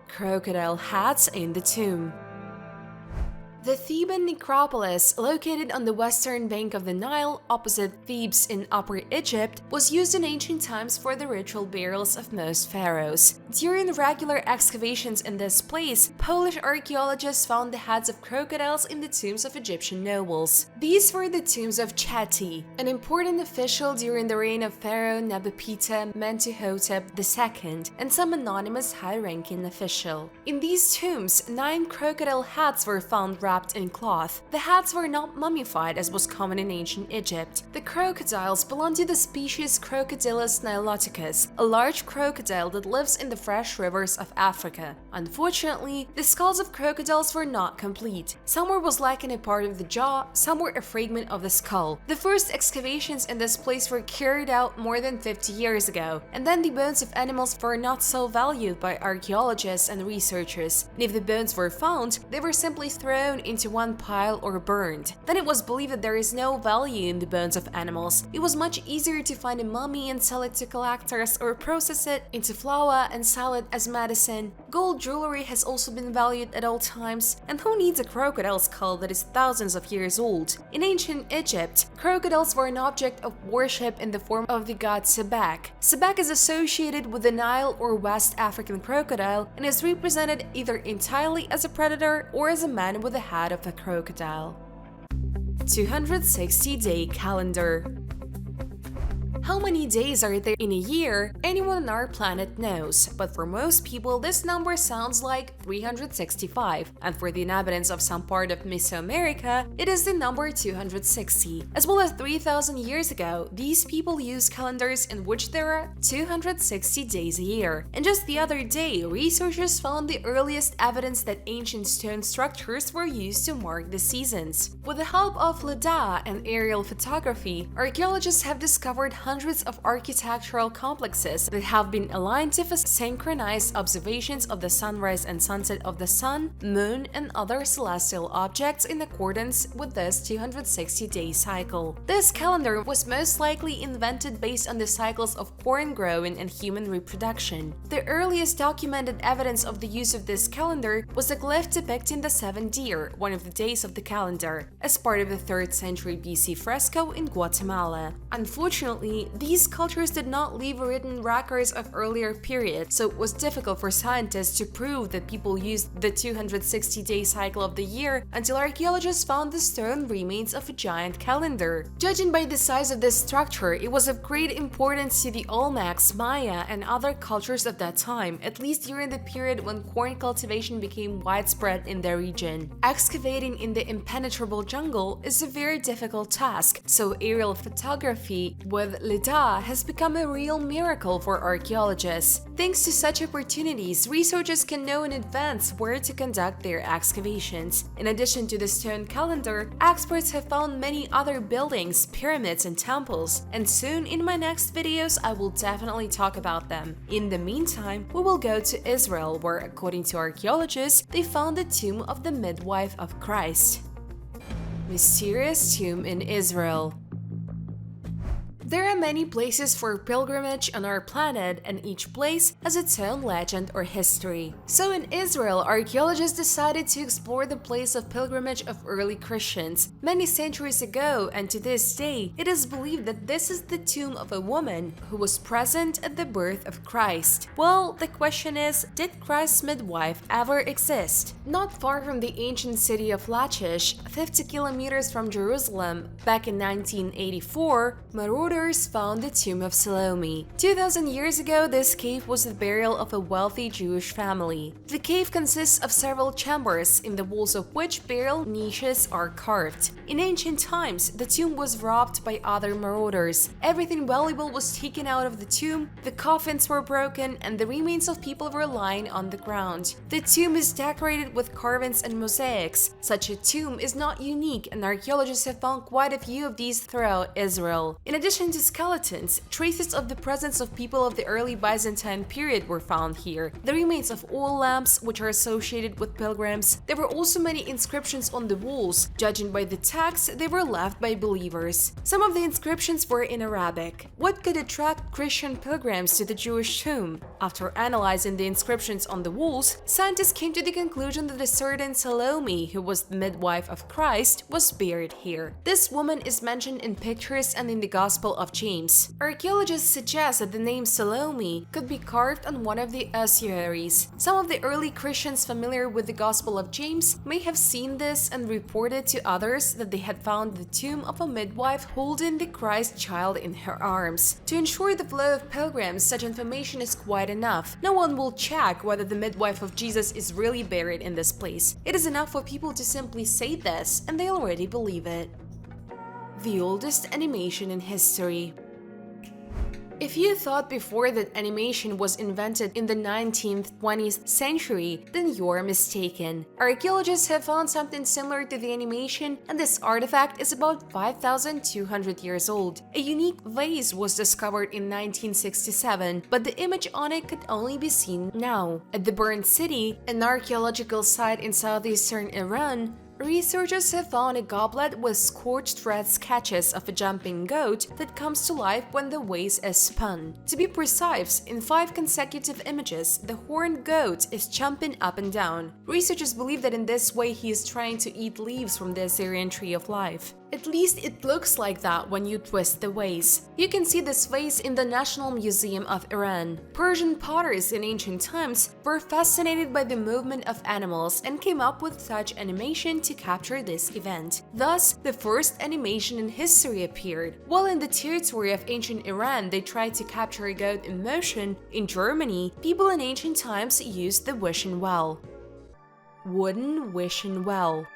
Crocodile hats in the tomb. The Theban necropolis, located on the western bank of the Nile, opposite Thebes in Upper Egypt, was used in ancient times for the ritual burials of most pharaohs. During regular excavations in this place, Polish archaeologists found the heads of crocodiles in the tombs of Egyptian nobles. These were the tombs of Cheti, an important official during the reign of Pharaoh Nebupita Mentuhotep II, and some anonymous high-ranking official. In these tombs, 9 crocodile heads were found wrapped in cloth. The heads were not mummified as was common in ancient Egypt. The crocodiles belong to the species Crocodylus niloticus, a large crocodile that lives in the fresh rivers of Africa. Unfortunately, the skulls of crocodiles were not complete. Somewhere was lacking a part of the jaw, somewhere a fragment of the skull. The first excavations in this place were carried out more than 50 years ago, and then the bones of animals were not so valued by archaeologists and researchers. And if the bones were found, they were simply thrown into one pile or burned. Then it was believed that there is no value in the bones of animals. It was much easier to find a mummy and sell it to collectors or process it into flour and sell it as medicine. Gold jewelry has also been valued at all times, and who needs a crocodile skull that is thousands of years old? In ancient Egypt, crocodiles were an object of worship in the form of the god Sebek. Sebek is associated with the Nile or West African crocodile and is represented either entirely as a predator or as a man with the head of a crocodile. 260-day calendar. How many days are there in a year? Anyone on our planet knows, but for most people this number sounds like 365, and for the inhabitants of some part of Mesoamerica, it is the number 260. As well as 3,000 years ago, these people use calendars in which there are 260 days a year. And just the other day, researchers found the earliest evidence that ancient stone structures were used to mark the seasons. With the help of lidar and aerial photography, archaeologists have discovered hundreds of architectural complexes that have been aligned to synchronized observations of the sunrise and sunset of the sun, moon, and other celestial objects in accordance with this 260-day cycle. This calendar was most likely invented based on the cycles of corn growing and human reproduction. The earliest documented evidence of the use of this calendar was a glyph depicting the seven deer, one of the days of the calendar, as part of the 3rd century BC fresco in Guatemala. Unfortunately, these cultures did not leave written records of earlier periods, so it was difficult for scientists to prove that people used the 260-day cycle of the year until archaeologists found the stone remains of a giant calendar. Judging by the size of this structure, it was of great importance to the Olmecs, Maya, and other cultures of that time, at least during the period when corn cultivation became widespread in their region. Excavating in the impenetrable jungle is a very difficult task, so aerial photography with lidar has become a real miracle for archaeologists. Thanks to such opportunities, researchers can know in advance where to conduct their excavations. In addition to the stone calendar, experts have found many other buildings, pyramids, and temples, and soon in my next videos I will definitely talk about them. In the meantime, we will go to Israel, where according to archaeologists, they found the tomb of the midwife of Christ. Mysterious tomb in Israel. There are many places for pilgrimage on our planet, and each place has its own legend or history. So in Israel, archaeologists decided to explore the place of pilgrimage of early Christians many centuries ago, and to this day, it is believed that this is the tomb of a woman who was present at the birth of Christ. Well, the question is, did Christ's midwife ever exist? Not far from the ancient city of Lachish, 50 kilometers from Jerusalem, back in 1984, marauders found the tomb of Salome. 2,000 years ago, this cave was the burial of a wealthy Jewish family. The cave consists of several chambers, in the walls of which burial niches are carved. In ancient times, the tomb was robbed by other marauders. Everything valuable was taken out of the tomb, the coffins were broken, and the remains of people were lying on the ground. The tomb is decorated with carvings and mosaics. Such a tomb is not unique, and archaeologists have found quite a few of these throughout Israel. In addition to skeletons, traces of the presence of people of the early Byzantine period were found here. The remains of oil lamps, which are associated with pilgrims. There were also many inscriptions on the walls. Judging by the text, they were left by believers. Some of the inscriptions were in Arabic. What could attract Christian pilgrims to the Jewish tomb? After analyzing the inscriptions on the walls, scientists came to the conclusion that a certain Salome, who was the midwife of Christ, was buried here. This woman is mentioned in pictures and in the Gospel of James. Archaeologists suggest that the name Salome could be carved on one of the ossuaries. Some of the early Christians familiar with the Gospel of James may have seen this and reported to others that they had found the tomb of a midwife holding the Christ child in her arms. To ensure the flow of pilgrims, such information is quite enough. No one will check whether the midwife of Jesus is really buried in this place. It is enough for people to simply say this, and they already believe it. The oldest animation in history. If you thought before that animation was invented in the 19th, 20th century, then you're mistaken. Archaeologists have found something similar to the animation, and this artifact is about 5,200 years old. A unique vase was discovered in 1967, but the image on it could only be seen now. At the Burned City, an archaeological site in southeastern Iran, researchers have found a goblet with scorched red sketches of a jumping goat that comes to life when the vase is spun. To be precise, in 5 consecutive images, the horned goat is jumping up and down. Researchers believe that in this way he is trying to eat leaves from the Assyrian tree of life. At least it looks like that when you twist the vase. You can see this vase in the National Museum of Iran. Persian potters in ancient times were fascinated by the movement of animals and came up with such animation to capture this event. Thus, the first animation in history appeared. While in the territory of ancient Iran they tried to capture a goat in motion, in Germany, people in ancient times used the wishing well. Wooden wishing well.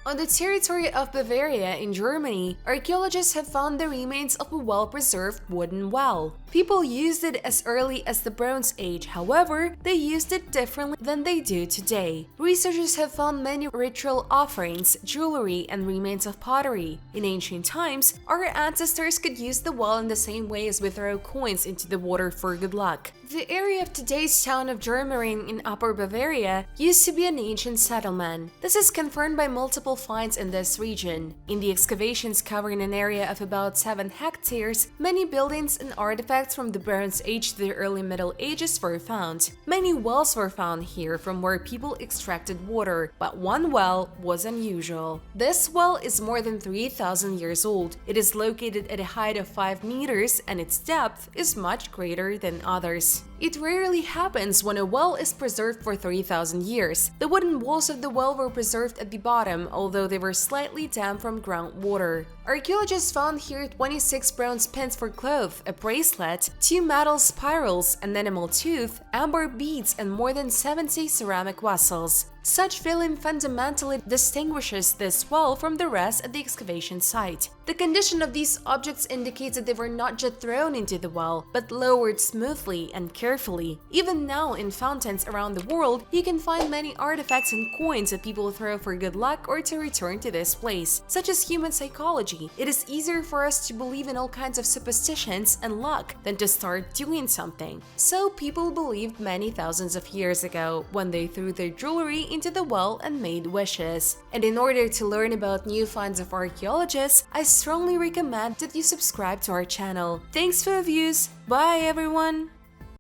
On the territory of Bavaria in Germany, archaeologists have found the remains of a well-preserved wooden well. People used it as early as the Bronze Age, however, they used it differently than they do today. Researchers have found many ritual offerings, jewelry, and remains of pottery. In ancient times, our ancestors could use the well in the same way as we throw coins into the water for good luck. The area of today's town of Germering in Upper Bavaria used to be an ancient settlement. This is confirmed by multiple finds in this region. In the excavations covering an area of about 7 hectares, many buildings and artifacts from the Bronze Age to the early Middle Ages were found. Many wells were found here from where people extracted water, but one well was unusual. This well is more than 3,000 years old. It is located at a height of 5 meters and its depth is much greater than others. It rarely happens when a well is preserved for 3,000 years. The wooden walls of the well were preserved at the bottom, although they were slightly damp from groundwater. Archaeologists found here 26 bronze pins for cloth, a bracelet, 2 metal spirals, an enamel tooth, amber beads, and more than 70 ceramic vessels. Such filling fundamentally distinguishes this well from the rest at the excavation site. The condition of these objects indicates that they were not just thrown into the well, but lowered smoothly and carefully. Even now, in fountains around the world, you can find many artifacts and coins that people throw for good luck or to return to this place. Such as human psychology, it is easier for us to believe in all kinds of superstitions and luck than to start doing something. So people believed many thousands of years ago when they threw their jewelry into the well and made wishes. And in order to learn about new finds of archaeologists, I strongly recommend that you subscribe to our channel. Thanks for the views, bye everyone!